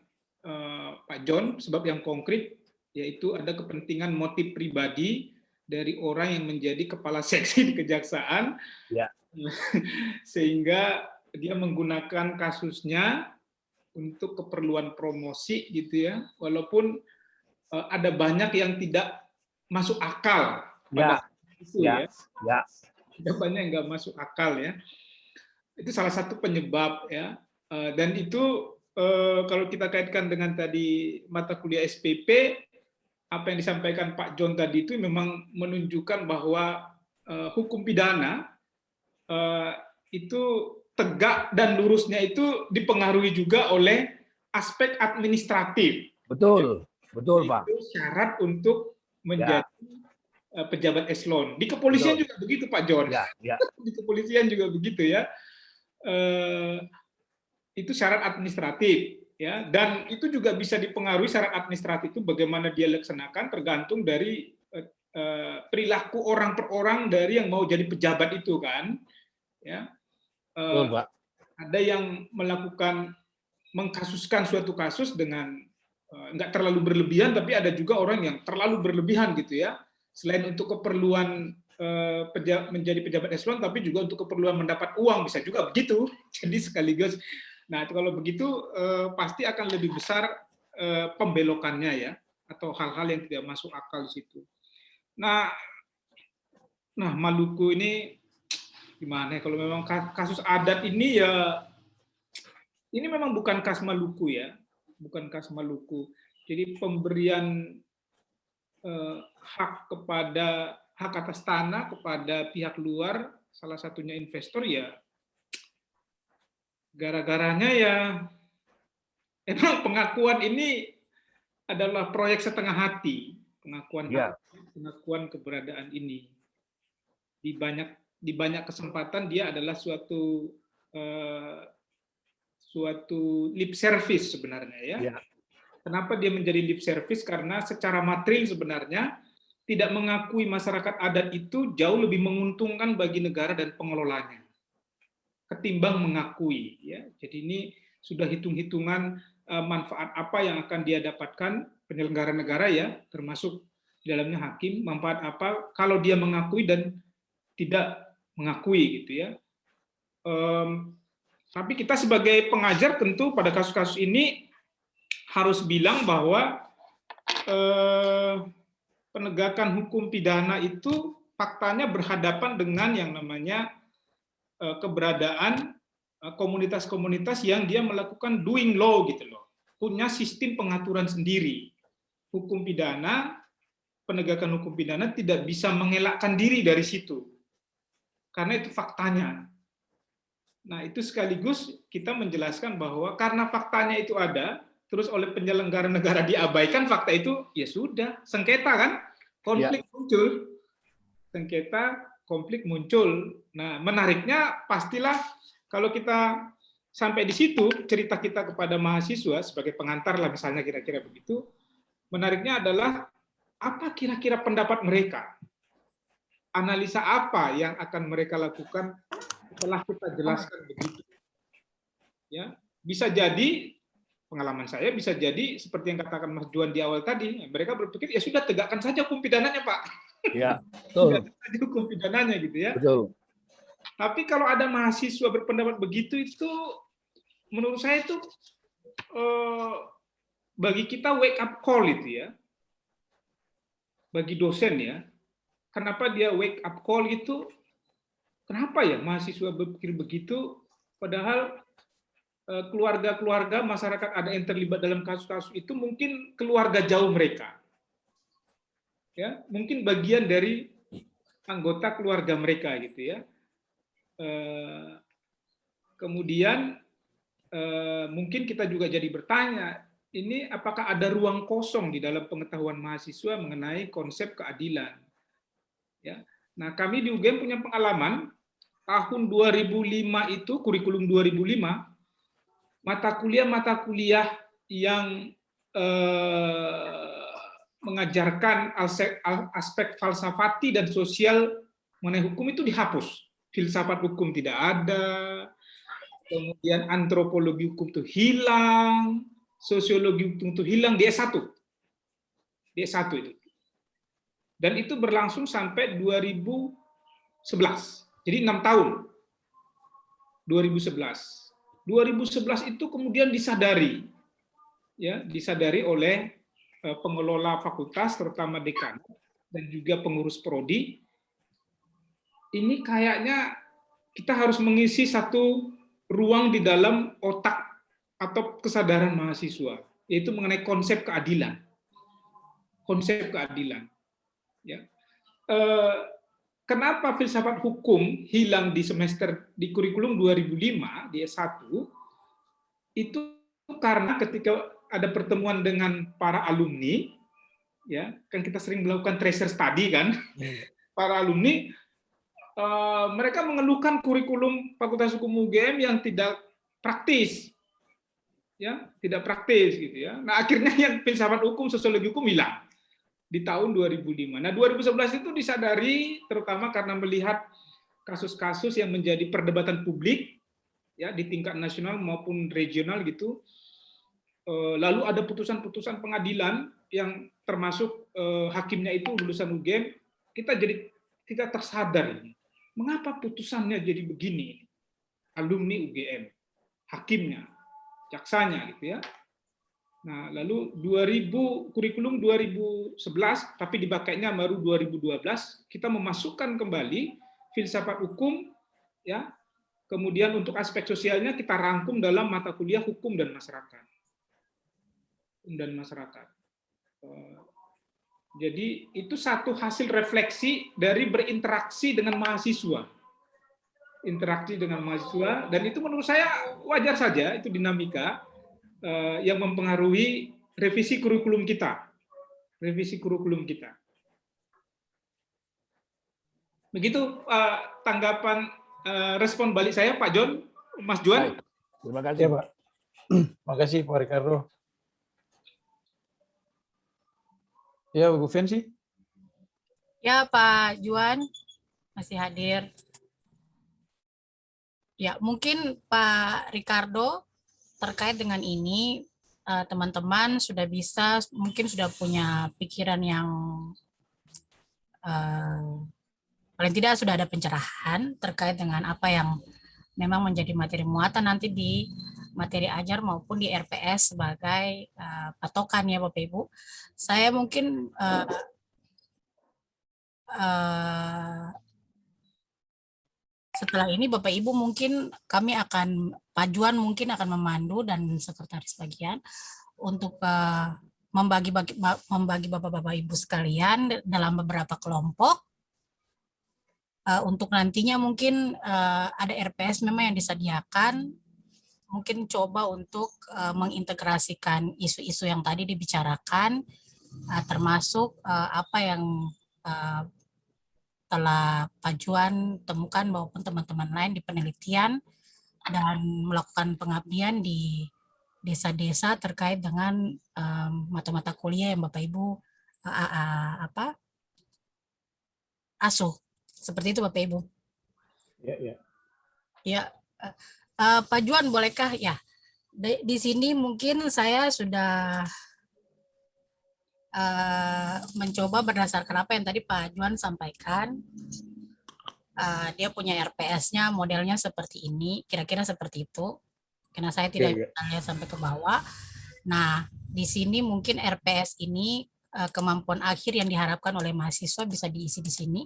Pak John, sebab yang konkret yaitu ada kepentingan motif pribadi dari orang yang menjadi kepala seksi di kejaksaan, sehingga dia menggunakan kasusnya untuk keperluan promosi gitu ya, walaupun ada banyak yang tidak masuk akal pada itu ya. Ada banyak yang nggak masuk akal ya. Itu salah satu penyebab ya. Dan itu kalau kita kaitkan dengan tadi mata kuliah SPP, apa yang disampaikan Pak John tadi itu memang menunjukkan bahwa hukum pidana itu tegak dan lurusnya itu dipengaruhi juga oleh aspek administratif. Betul, Pak. Itu syarat untuk menjadi pejabat eselon. Di kepolisian juga begitu, Pak John. Di kepolisian juga begitu ya. Itu syarat administratif ya, dan itu juga bisa dipengaruhi syarat administratif itu bagaimana dia laksanakan tergantung dari perilaku orang per orang dari yang mau jadi pejabat itu kan ya. Pak. Ada yang mengkasuskan suatu kasus dengan nggak terlalu berlebihan, tapi ada juga orang yang terlalu berlebihan gitu ya. Selain untuk keperluan menjadi pejabat eselon, tapi juga untuk keperluan mendapat uang, bisa juga begitu. Jadi sekaligus, nah kalau begitu pasti akan lebih besar pembelokannya ya, atau hal-hal yang tidak masuk akal di situ. Nah Maluku ini gimana? Kalau memang kasus adat ini ya, ini memang bukan khas Maluku ya, bukan khas Maluku. Jadi pemberian hak atas tanah kepada pihak luar, salah satunya investor ya, gara-garanya ya emang pengakuan ini adalah proyek setengah hati, pengakuan keberadaan ini. Di banyak kesempatan dia adalah suatu lip service sebenarnya ya. Kenapa dia menjadi lip service? Karena secara material sebenarnya tidak mengakui masyarakat adat itu jauh lebih menguntungkan bagi negara dan pengelolanya ketimbang mengakui ya. Jadi ini sudah hitung-hitungan manfaat apa yang akan dia dapatkan penyelenggara negara ya, termasuk di dalamnya hakim, manfaat apa kalau dia mengakui dan tidak mengakui gitu ya. Tapi kita sebagai pengajar tentu pada kasus-kasus ini harus bilang bahwa penegakan hukum pidana itu faktanya berhadapan dengan yang namanya keberadaan komunitas-komunitas yang dia melakukan doing law gitu loh, punya sistem pengaturan sendiri. Hukum pidana, penegakan hukum pidana tidak bisa mengelakkan diri dari situ, karena itu faktanya. Nah, itu sekaligus kita menjelaskan bahwa karena faktanya itu ada, terus oleh penyelenggara negara diabaikan fakta itu, ya sudah, sengketa kan, konflik muncul. Sengketa, konflik muncul. Nah, menariknya pastilah kalau kita sampai di situ, cerita kita kepada mahasiswa sebagai pengantar lah misalnya kira-kira begitu, menariknya adalah apa kira-kira pendapat mereka? Analisa apa yang akan mereka lakukan setelah kita jelaskan begitu? Ya, bisa jadi pengalaman saya bisa jadi seperti yang katakan Mas Juan di awal tadi, mereka berpikir ya sudah tegakkan saja hukum pidananya, Pak. Ya, betul. Tegakkan saja hukum pidananya gitu ya. Betul. Tapi kalau ada mahasiswa berpendapat begitu itu menurut saya itu bagi kita wake up call itu ya. Bagi dosen ya. Kenapa dia wake up call itu? Kenapa ya mahasiswa berpikir begitu? Padahal keluarga-keluarga masyarakat ada yang terlibat dalam kasus-kasus itu mungkin keluarga jauh mereka, ya mungkin bagian dari anggota keluarga mereka gitu ya. Kemudian mungkin kita juga jadi bertanya, ini apakah ada ruang kosong di dalam pengetahuan mahasiswa mengenai konsep keadilan? Ya. Nah, kami di UGM punya pengalaman tahun 2005 itu kurikulum 2005 mata kuliah yang mengajarkan aspek falsafati dan sosial mengenai hukum itu dihapus. Filsafat hukum tidak ada, kemudian antropologi hukum itu hilang, sosiologi hukum itu hilang di S1. Di S1 itu. Dan itu berlangsung sampai 2011. Jadi 6 tahun. 2011 itu kemudian disadari, ya, disadari oleh pengelola fakultas, terutama dekan dan juga pengurus prodi. Ini kayaknya kita harus mengisi satu ruang di dalam otak atau kesadaran mahasiswa, yaitu mengenai konsep keadilan. Konsep keadilan. Ya. Kenapa filsafat hukum hilang di kurikulum 2005 di S1? Itu karena ketika ada pertemuan dengan para alumni, ya kan kita sering melakukan tracer study kan, para alumni mereka mengeluhkan kurikulum Fakultas Hukum UGM yang tidak praktis, ya tidak praktis gitu ya. Nah akhirnya yang filsafat hukum, sosiologi hukum hilang di tahun 2005. Nah, 2011 itu disadari terutama karena melihat kasus-kasus yang menjadi perdebatan publik ya di tingkat nasional maupun regional gitu. Lalu ada putusan-putusan pengadilan yang termasuk hakimnya itu lulusan UGM, kita tersadar ini. Mengapa putusannya jadi begini? Alumni UGM, hakimnya, jaksanya gitu ya. Nah, lalu kurikulum 2011, tapi dipakainya baru 2012, kita memasukkan kembali filsafat hukum, ya. Kemudian untuk aspek sosialnya kita rangkum dalam mata kuliah hukum dan masyarakat. Jadi itu satu hasil refleksi dari berinteraksi dengan mahasiswa. Interaksi dengan mahasiswa, dan itu menurut saya wajar saja, itu dinamika yang mempengaruhi revisi kurikulum kita. Begitu tanggapan respon balik saya, Pak John, Mas Juan. Terima kasih, Ya, Pak. Terima kasih, Pak Ricardo. Ya, Bu Fensi. Ya, Pak Juan masih hadir. Ya, mungkin Pak Ricardo terkait dengan ini, teman-teman mungkin sudah punya pikiran yang paling tidak sudah ada pencerahan terkait dengan apa yang memang menjadi materi muatan nanti di materi ajar maupun di RPS sebagai patokan ya Bapak Ibu. Saya mungkin setelah ini Bapak Ibu mungkin Pak Juan mungkin akan memandu dan sekretaris bagian untuk membagi Bapak-Bapak Ibu sekalian dalam beberapa kelompok untuk nantinya mungkin ada RPS memang yang disediakan, mungkin coba untuk mengintegrasikan isu-isu yang tadi dibicarakan, termasuk apa yang telah Pak Juan temukan maupun teman-teman lain di penelitian dan melakukan pengabdian di desa-desa terkait dengan mata-mata kuliah yang Bapak Ibu asuh. Seperti itu Bapak Ibu. Ya, Pak Juan bolehkah ya? Di sini mungkin saya sudah mencoba berdasarkan apa yang tadi Pak Juan sampaikan. Dia punya RPS-nya modelnya seperti ini, kira-kira seperti itu. Karena saya tidak bisa lihat sampai ke bawah. Nah, di sini mungkin RPS ini kemampuan akhir yang diharapkan oleh mahasiswa bisa diisi di sini.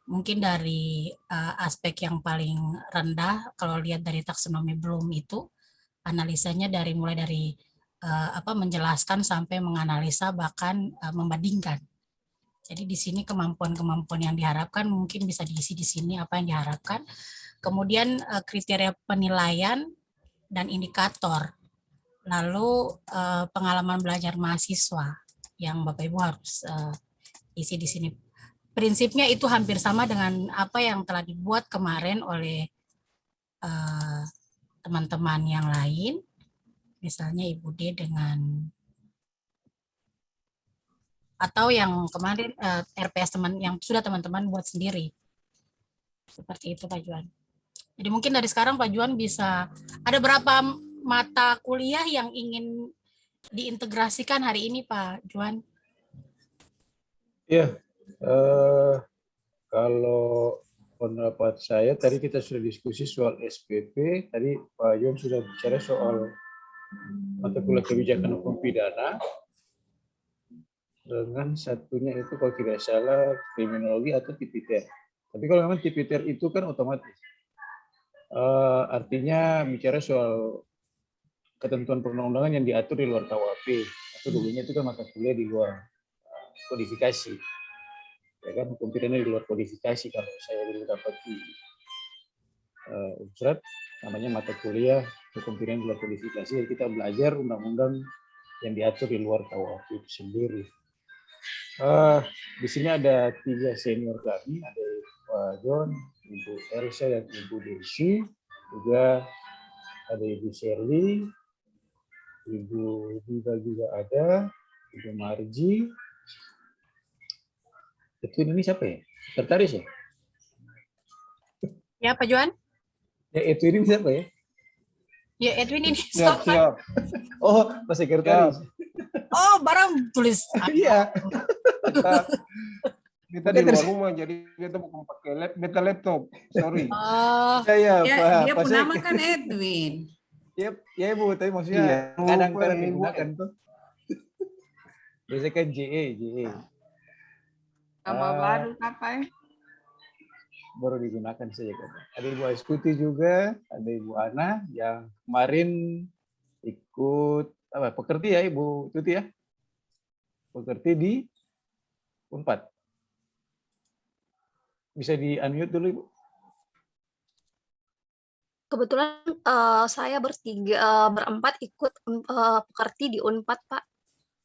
Mungkin dari aspek yang paling rendah, kalau lihat dari taksonomi Bloom itu, analisanya mulai dari menjelaskan sampai menganalisa bahkan membandingkan. Jadi di sini kemampuan-kemampuan yang diharapkan mungkin bisa diisi di sini apa yang diharapkan. Kemudian kriteria penilaian dan indikator. Lalu pengalaman belajar mahasiswa yang Bapak Ibu harus isi di sini. Prinsipnya itu hampir sama dengan apa yang telah dibuat kemarin oleh teman-teman yang lain. Misalnya Ibu D dengan atau yang kemarin RPS yang sudah teman-teman buat sendiri. Seperti itu Pak Juan. Jadi mungkin dari sekarang Pak Juan bisa, ada berapa mata kuliah yang ingin diintegrasikan hari ini Pak Juan? Ya, kalau pendapat saya, tadi kita sudah diskusi soal SPP, tadi Pak Juan sudah bicara soal mata kuliah kebijakan hukum pidana, dengan satunya itu kalau tidak salah kriminologi atau TPTR. Tapi kalau memang TPTR itu kan otomatis. Artinya bicara soal ketentuan perundang-undangan yang diatur di luar KUHP, atau dulunya itu kan mata kuliah di luar kodifikasi. Ya kan, hukum pidana di luar kodifikasi kalau saya dulu dapat di Unsrat, namanya mata kuliah hukum pidana di luar kodifikasi. Jadi kita belajar undang-undang yang diatur di luar KUHP itu sendiri. Di sini ada 3 senior kami, ada Pak John, Ibu Elsa, dan Ibu Desi. Juga ada Ibu Shirley, Ibu Diva juga ada, Ibu Marji. Edwin ini siapa ya? Sekretaris ya? Ya Pak Juan? Ya Edwin ini siapa ya? Ya Edwin ini Siap, siap. Oh, Pak Sekretaris. Oh, barang tulis. Iya. Kita di luar rumah, jadi kita bukan pakai laptop. Sorry. Oh, Saya Dia pun nama kan Edwin. Ya Ibu, tapi maksudnya Iya. kadang-kadang Ibu. digunakan tuh. Biasanya kan JE. Nama baru apa ya? Baru digunakan saja kan. Ada Ibu Astuti juga, ada Ibu Ana yang kemarin ikut pekerti ya Ibu Tuti ya. Pekerti di Unpad. Bisa di-unmute dulu Ibu. Kebetulan saya berempat ikut pekerti di Unpad, Pak.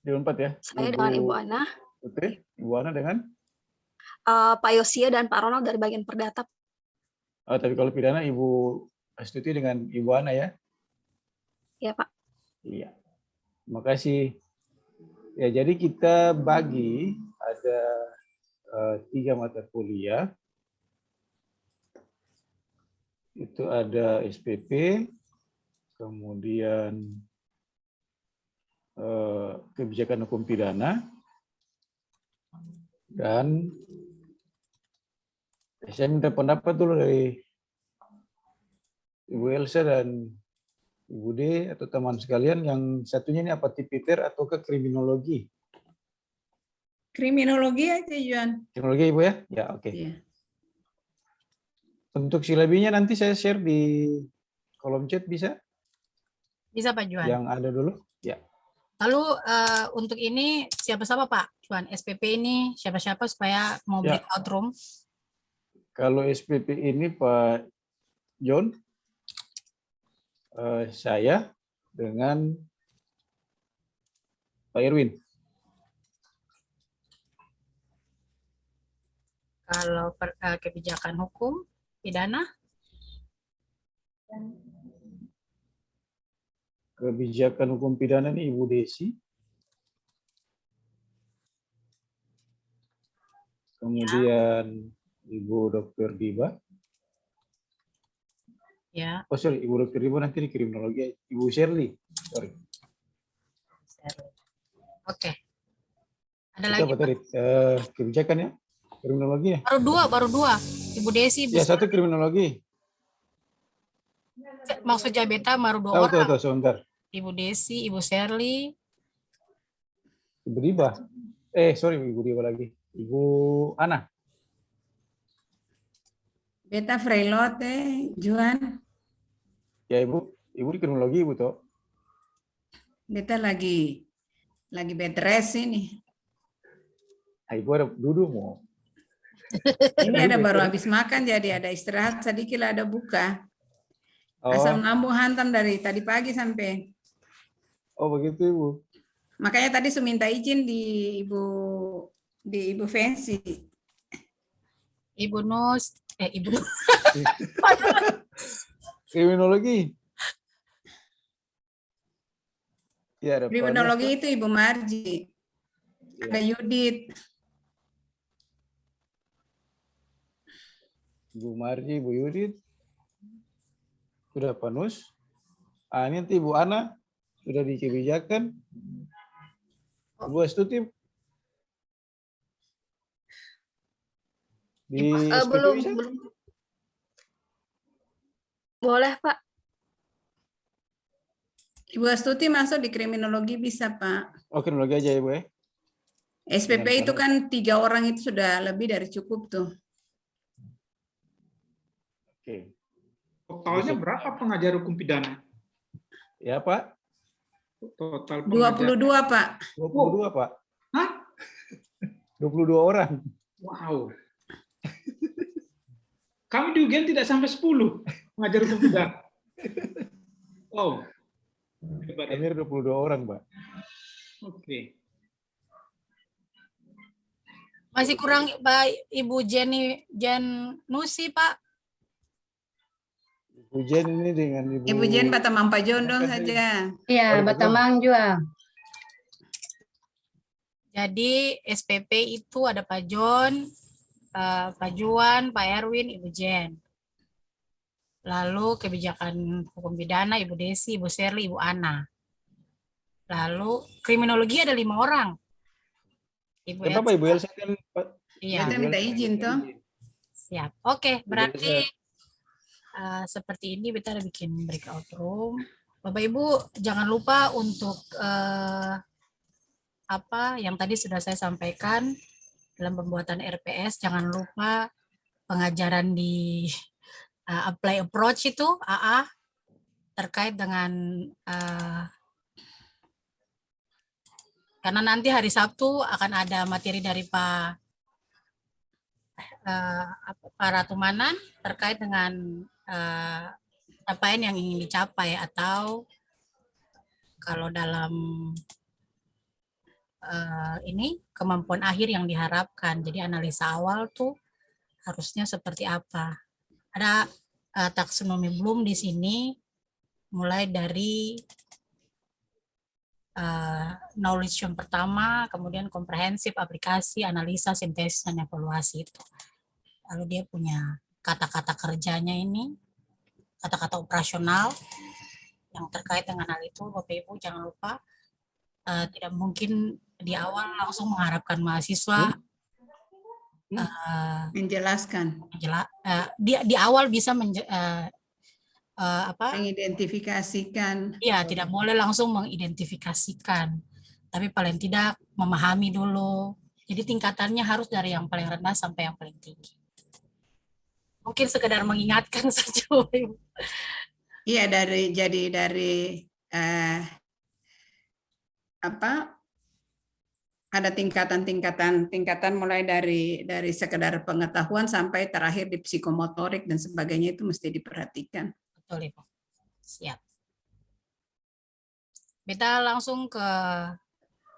Di Unpad ya. Saya dengan Ibu Ana, Tuti, Ibu Ana dengan Pak Yosia dan Pak Ronald dari bagian perdata. tapi kalau pidana Ibu Astuti dengan Ibu Ana ya. Ya, Pak. Iya. Terima kasih. Ya, jadi kita bagi ada 3 mata kuliah. Itu ada SPP, kemudian kebijakan hukum pidana, dan saya minta pendapat dulu dari Ibu Elsa dan Ibu D atau teman sekalian, yang satunya ini apa, TPTR atau ke kriminologi? Kriminologi aja, Juan. Kriminologi Ibu ya? Ya, oke. Iya. Untuk silabinya nanti saya share di kolom chat, bisa? bisa Pak Juan. Yang ada dulu? Ya. Lalu untuk ini siapa-siapa Pak Juan? SPP ini siapa-siapa supaya mau Ya. breakout room? Kalau SPP ini Pak John, saya dengan Pak Irwin. Kalau kebijakan hukum pidana, Kebijakan hukum pidana ini Ibu Desi. Kemudian Ibu Dr. Diba. ya. Oh sorry, Ibu Dr. Diba nanti di kriminologi. Ibu Shirley. Sorry. Oke. Ada Itu lagi? apa tadi? Kebijakan ya? Kriminologi ya? Baru dua. Ibu Desi, Ibu Ya, satu kriminologi. maksudnya beta baru 2 orang. Tahu, sebentar. Ibu Desi, Ibu Shirley, Ibu Diba. Sorry, Ibu Diba lagi. Ibu Ana. Beta Freilote, Juan. Ya, Ibu di kriminologi, Ibu toh. Beta lagi bed rest ini. Ibu ada duduk mau. Ini ada baru habis makan, jadi ada istirahat sedikit, ada buka. Oh, Asam lambung hantam dari tadi pagi sampai. oh begitu Ibu. Makanya tadi saya minta izin di Ibu Fancy. Ibu Nus, Ibu Nus. Kriminologi. Ya, ada Kriminologi itu Ibu Marji. Ada Yudit. Ibu Marji, Ibu Yudit. Sudah Panus. Ini nanti Ibu Ana sudah di kebijakan. Ibu Astuti di SPP belum, bisa? belum. Boleh, Pak. Ibu Astuti masuk di kriminologi bisa, Pak. Oh, kriminologi aja Ibu ya. SPP itu kan 3 orang itu sudah lebih dari cukup tuh. Oke. Totalnya berapa pengajar hukum pidana? Ya Pak. Total 22, Pak. 22 Pak. Hah? 22 orang. Wow. Kami di UGM tidak sampai 10 pengajar hukum pidana. Wow. Hebat ya. Kami 22 orang, Pak. Oke. Masih kurang Pak Ibu Jen Nusi, Pak. Ibu Jen ini dengan Ibu Jen Batamang Pajondo saja. Iya, Batamang juga. Jadi SPP itu ada Pak John, Pak Juan, Pak Erwin, Ibu Jen. Lalu kebijakan hukum pidana Ibu Desi, Ibu Shirley, Ibu Ana. Lalu kriminologi ada 5 orang. Ibu Kenapa Ibu Elsa kan Pak? Iya. Kita minta izin toh. Siap. Oke, berarti seperti ini kita ada bikin breakout room. Bapak Ibu jangan lupa untuk apa yang tadi sudah saya sampaikan dalam pembuatan RPS, jangan lupa pengajaran di apply approach itu AA terkait dengan karena nanti hari Sabtu akan ada materi dari Pak Ratu Manan terkait dengan capaian yang ingin dicapai atau kalau dalam ini kemampuan akhir yang diharapkan. Jadi analisa awal tuh harusnya seperti apa. Ada taksonomi Bloom di sini mulai dari knowledge yang pertama, kemudian komprehensif, aplikasi, analisa, sintesis, dan evaluasi itu. Lalu dia punya kata-kata kerjanya ini, kata-kata operasional yang terkait dengan hal itu. Bapak Ibu jangan lupa, tidak mungkin di awal langsung mengharapkan mahasiswa menjelaskan. Di awal bisa mengidentifikasikan. Iya, tidak boleh langsung mengidentifikasikan, tapi paling tidak memahami dulu. Jadi tingkatannya harus dari yang paling rendah sampai yang paling tinggi. Mungkin sekedar mengingatkan saja. Iya, dari Ada tingkatan mulai dari sekedar pengetahuan sampai terakhir di psikomotorik dan sebagainya, itu mesti diperhatikan. Betul, Ibu. Siap. Kita langsung ke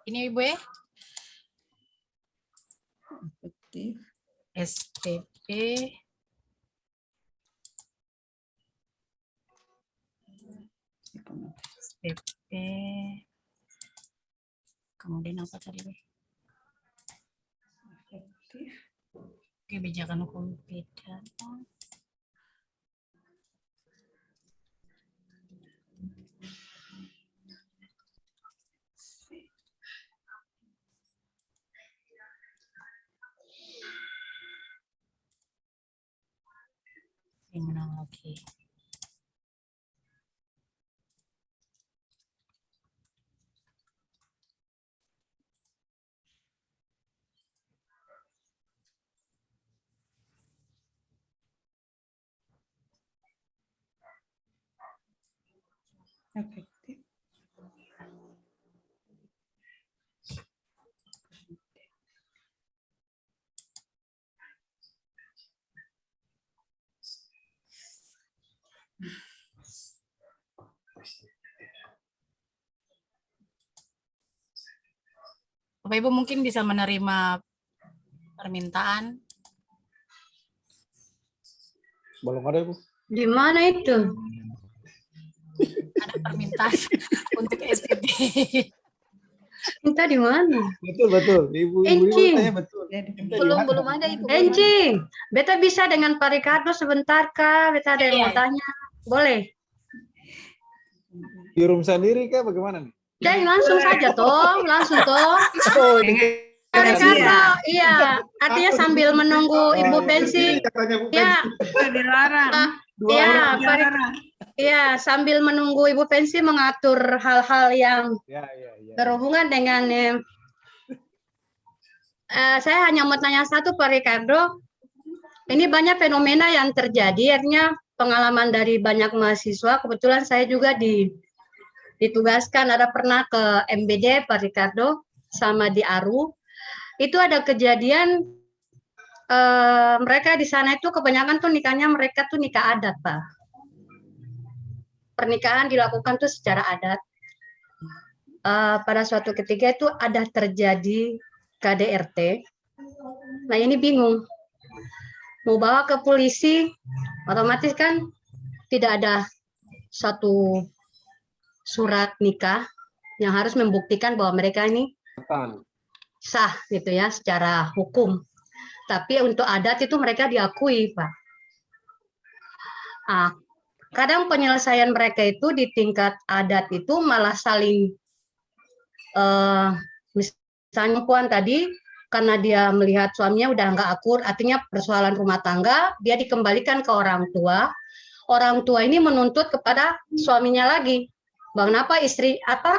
ini, Ibu ya. SPP. SPP. Kemudian apa tadi, Bu? Kebijakan hukum pidana. Kriminologi. Efektif. Bapak Ibu mungkin bisa menerima permintaan. Belum ada, Bu. Di mana itu? Ada permintaan untuk SPP. Minta di mana? Betul. Ibu Enci. tanya betul. Belum ada Ibu. Enci, beta bisa dengan Pak Ricardo sebentar kah? Beta ada yang mau tanya. Boleh? Di room sendiri kah bagaimana nih? Dan langsung saja toh, langsung toh. Oh, Pak Ricardo, iya. Artinya sambil menunggu Ibu Pensi. Ya, Dilarang. ya, ya, sambil menunggu Ibu Pensi mengatur hal-hal yang ya. berhubungan dengan saya hanya mau tanya satu, Pak Ricardo. Ini banyak fenomena yang terjadi, artinya pengalaman dari banyak mahasiswa. Kebetulan saya juga ditugaskan, ada pernah ke MBD, Pak Ricardo, sama di ARU. Itu ada kejadian mereka di sana itu kebanyakan tuh nikahnya mereka tuh nikah adat, Pak. Pernikahan dilakukan tuh secara adat. Pada suatu ketika itu ada terjadi KDRT. Nah ini bingung. Mau bawa ke polisi, otomatis kan tidak ada satu surat nikah yang harus membuktikan bahwa mereka ini sah gitu ya secara hukum. Tapi untuk adat itu mereka diakui, Pak. Kadang penyelesaian mereka itu di tingkat adat itu malah saling misalnya perempuan tadi karena dia melihat suaminya udah nggak akur, artinya persoalan rumah tangga, dia dikembalikan ke orang tua. Orang tua ini menuntut kepada suaminya lagi. Kenapa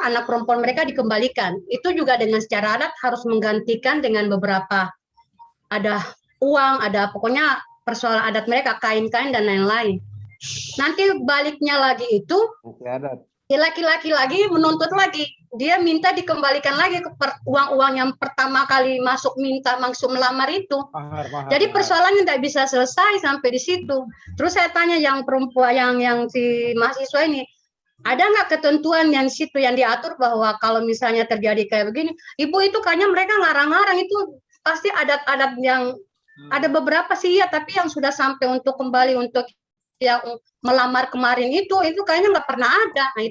anak perempuan mereka dikembalikan? Itu juga dengan secara adat harus menggantikan dengan beberapa, ada uang, ada pokoknya persoalan adat mereka, kain-kain dan lain-lain. Nanti baliknya lagi itu, laki-laki lagi menuntut lagi. Dia minta dikembalikan lagi ke uang-uang yang pertama kali masuk melamar itu. Jadi persoalannya tidak bisa selesai sampai di situ. Terus saya tanya yang perempuan, yang si mahasiswa ini, ada nggak ketentuan yang situ yang diatur bahwa kalau misalnya terjadi kayak begini, ibu itu kayaknya mereka ngarang-ngarang itu pasti adat-adat yang ada beberapa sih ya, tapi yang sudah sampai untuk kembali untuk yang melamar kemarin itu kayaknya nggak pernah ada. Nah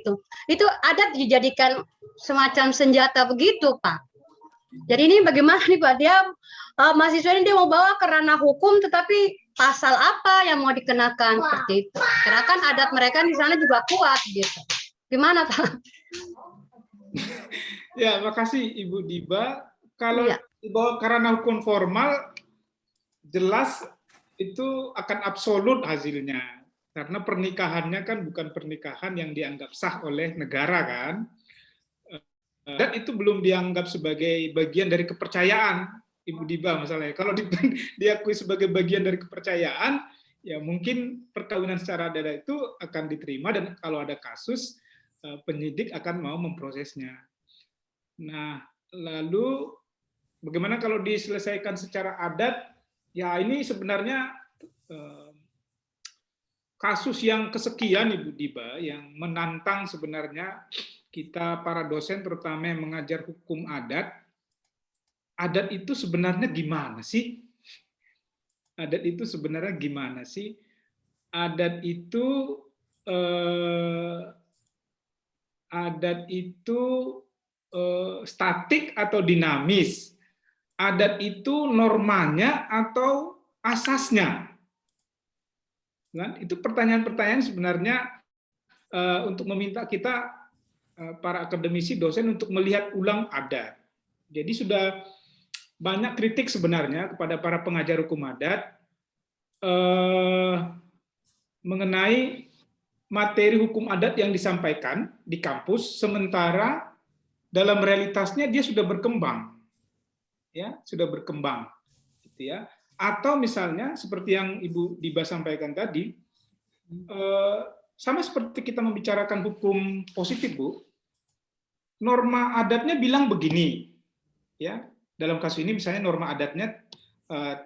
itu adat dijadikan semacam senjata begitu, Pak. Jadi ini bagaimana nih, Pak? Dia mahasiswa ini dia mau bawa ke ranah hukum, tetapi pasal apa yang mau dikenakan seperti itu? Karena kan adat mereka di sana juga kuat gitu. Gimana, Pak? Ya, makasih Ibu Diba. Kalau dibawa ke ranah hukum formal, jelas itu akan absolut hasilnya. Karena pernikahannya kan bukan pernikahan yang dianggap sah oleh negara kan. Dan itu belum dianggap sebagai bagian dari kepercayaan Ibu Diba misalnya. Kalau diakui sebagai bagian dari kepercayaan, ya mungkin perkawinan secara adat itu akan diterima dan kalau ada kasus, penyidik akan mau memprosesnya. Nah, lalu Bagaimana kalau diselesaikan secara adat? Ya ini sebenarnya kasus yang kesekian Ibu Diba yang menantang sebenarnya kita para dosen terutama yang mengajar hukum adat. Adat itu sebenarnya gimana sih? Adat itu sebenarnya gimana sih? Adat itu statik atau dinamis? Adat itu normanya atau asasnya? Kan? Itu pertanyaan-pertanyaan sebenarnya untuk meminta kita para akademisi dosen untuk melihat ulang adat. Jadi sudah banyak kritik sebenarnya kepada para pengajar hukum adat mengenai materi hukum adat yang disampaikan di kampus, sementara dalam realitasnya dia sudah berkembang, ya sudah berkembang, gitu ya. Atau misalnya seperti yang Ibu Diba sampaikan tadi, sama seperti kita membicarakan hukum positif, Bu, norma adatnya bilang begini, ya. Dalam kasus ini misalnya norma adatnya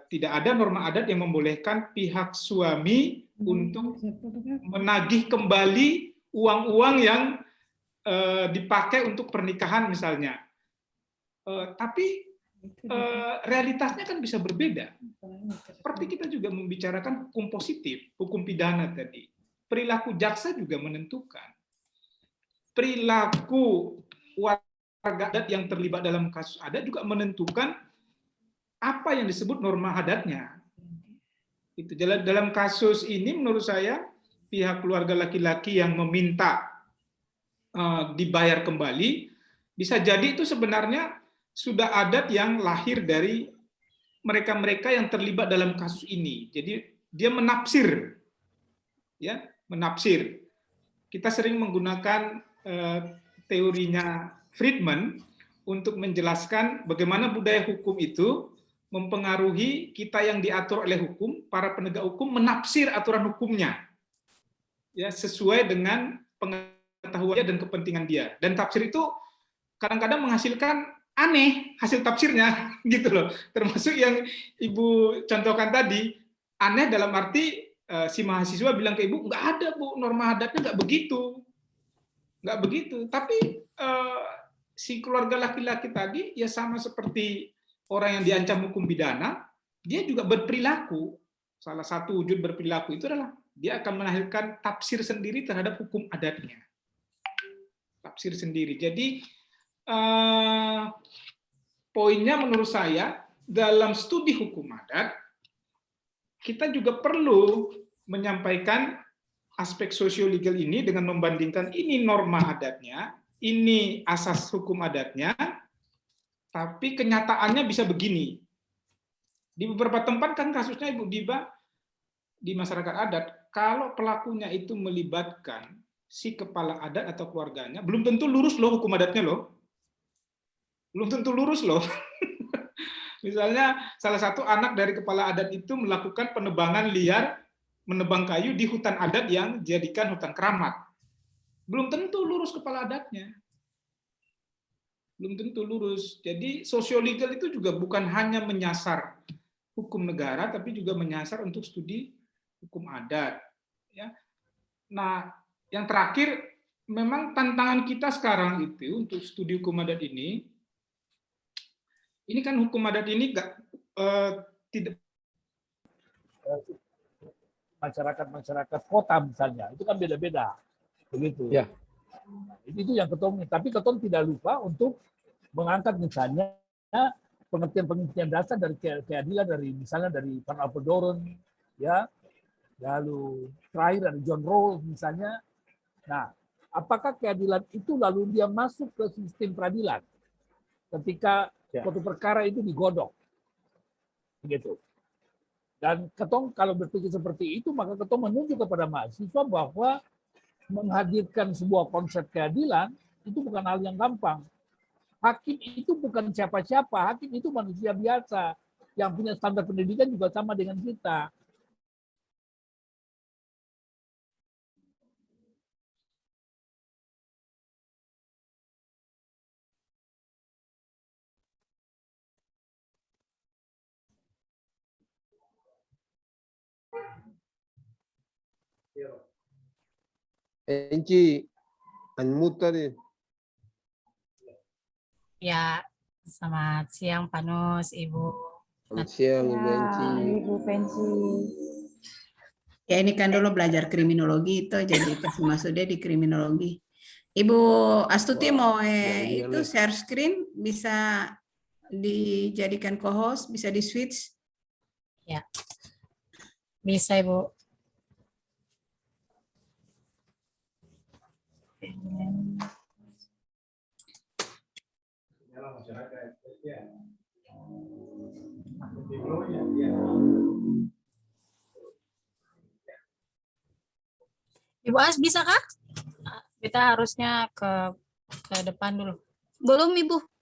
tidak ada norma adat yang membolehkan pihak suami untuk menagih kembali uang-uang yang dipakai untuk pernikahan misalnya. Tapi realitasnya kan bisa berbeda. Seperti kita juga membicarakan hukum positif, hukum pidana tadi. Perilaku jaksa juga menentukan. Perilaku warga adat yang terlibat dalam kasus adat juga menentukan apa yang disebut norma adatnya. Itu dalam kasus ini menurut saya pihak keluarga laki-laki yang meminta dibayar kembali bisa jadi itu sebenarnya sudah adat yang lahir dari mereka-mereka yang terlibat dalam kasus ini. Jadi dia menafsir, ya menafsir. Kita sering menggunakan teorinya Friedman untuk menjelaskan bagaimana budaya hukum itu mempengaruhi kita yang diatur oleh hukum, para penegak hukum menafsir aturan hukumnya, ya sesuai dengan pengetahuannya dan kepentingan dia. Dan tafsir itu kadang-kadang menghasilkan aneh hasil tafsirnya, gitu loh. Termasuk yang Ibu contohkan tadi, aneh dalam arti si mahasiswa bilang ke Ibu, nggak ada Bu, norma adatnya nggak begitu, nggak begitu. Tapi si keluarga laki-laki tadi ya sama seperti orang yang diancam hukum pidana, dia juga berperilaku. Salah satu wujud berperilaku itu adalah dia akan melahirkan tafsir sendiri terhadap hukum adatnya. Tafsir sendiri. Jadi poinnya menurut saya dalam studi hukum adat kita juga perlu menyampaikan aspek sosio-legal ini dengan membandingkan ini norma adatnya, ini asas hukum adatnya, tapi kenyataannya bisa begini. Di beberapa tempat kan kasusnya Ibu Diba di masyarakat adat, kalau pelakunya itu melibatkan si kepala adat atau keluarganya, belum tentu lurus loh hukum adatnya loh. Belum tentu lurus loh. Misalnya salah satu anak dari kepala adat itu melakukan penebangan liar, menebang kayu di hutan adat yang dijadikan hutan keramat. Belum tentu lurus kepala adatnya. Belum tentu lurus. Jadi sosiologis itu juga bukan hanya menyasar hukum negara, tapi juga menyasar untuk studi hukum adat. Ya. Nah, yang terakhir, memang tantangan kita sekarang itu untuk studi hukum adat ini kan hukum adat ini tidak masyarakat kota misalnya, itu kan beda-beda, begitu. Ya. Itu yang ketom. Tapi ketom tidak lupa untuk mengangkat misalnya pengertian dasar dari keadilan dari misalnya dari Van Apeldoorn, ya, lalu terakhir dari John Rawls misalnya. Nah, apakah keadilan itu lalu dia masuk ke sistem peradilan ketika suatu perkara itu digodok, begitu. Dan ketom kalau berpikir seperti itu, maka ketom menunjuk kepada mahasiswa bahwa menghadirkan sebuah konsep keadilan itu bukan hal yang gampang. Hakim itu bukan siapa-siapa, hakim itu manusia biasa yang punya standar pendidikan juga sama dengan kita. Enci, unmute tadi. Ya, selamat siang Pak Nus, Ibu. Selamat siang, Ibu Enci. Ibu Pensi. Ya ini kan dulu belajar kriminologi itu, jadi kasih masuknya di kriminologi. Ibu Astuti mau itu share screen, bisa dijadikan co-host, bisa di switch. Ya, bisa Ibu. Ibu As bisa kah? Kita harusnya ke depan dulu. Belum Ibu.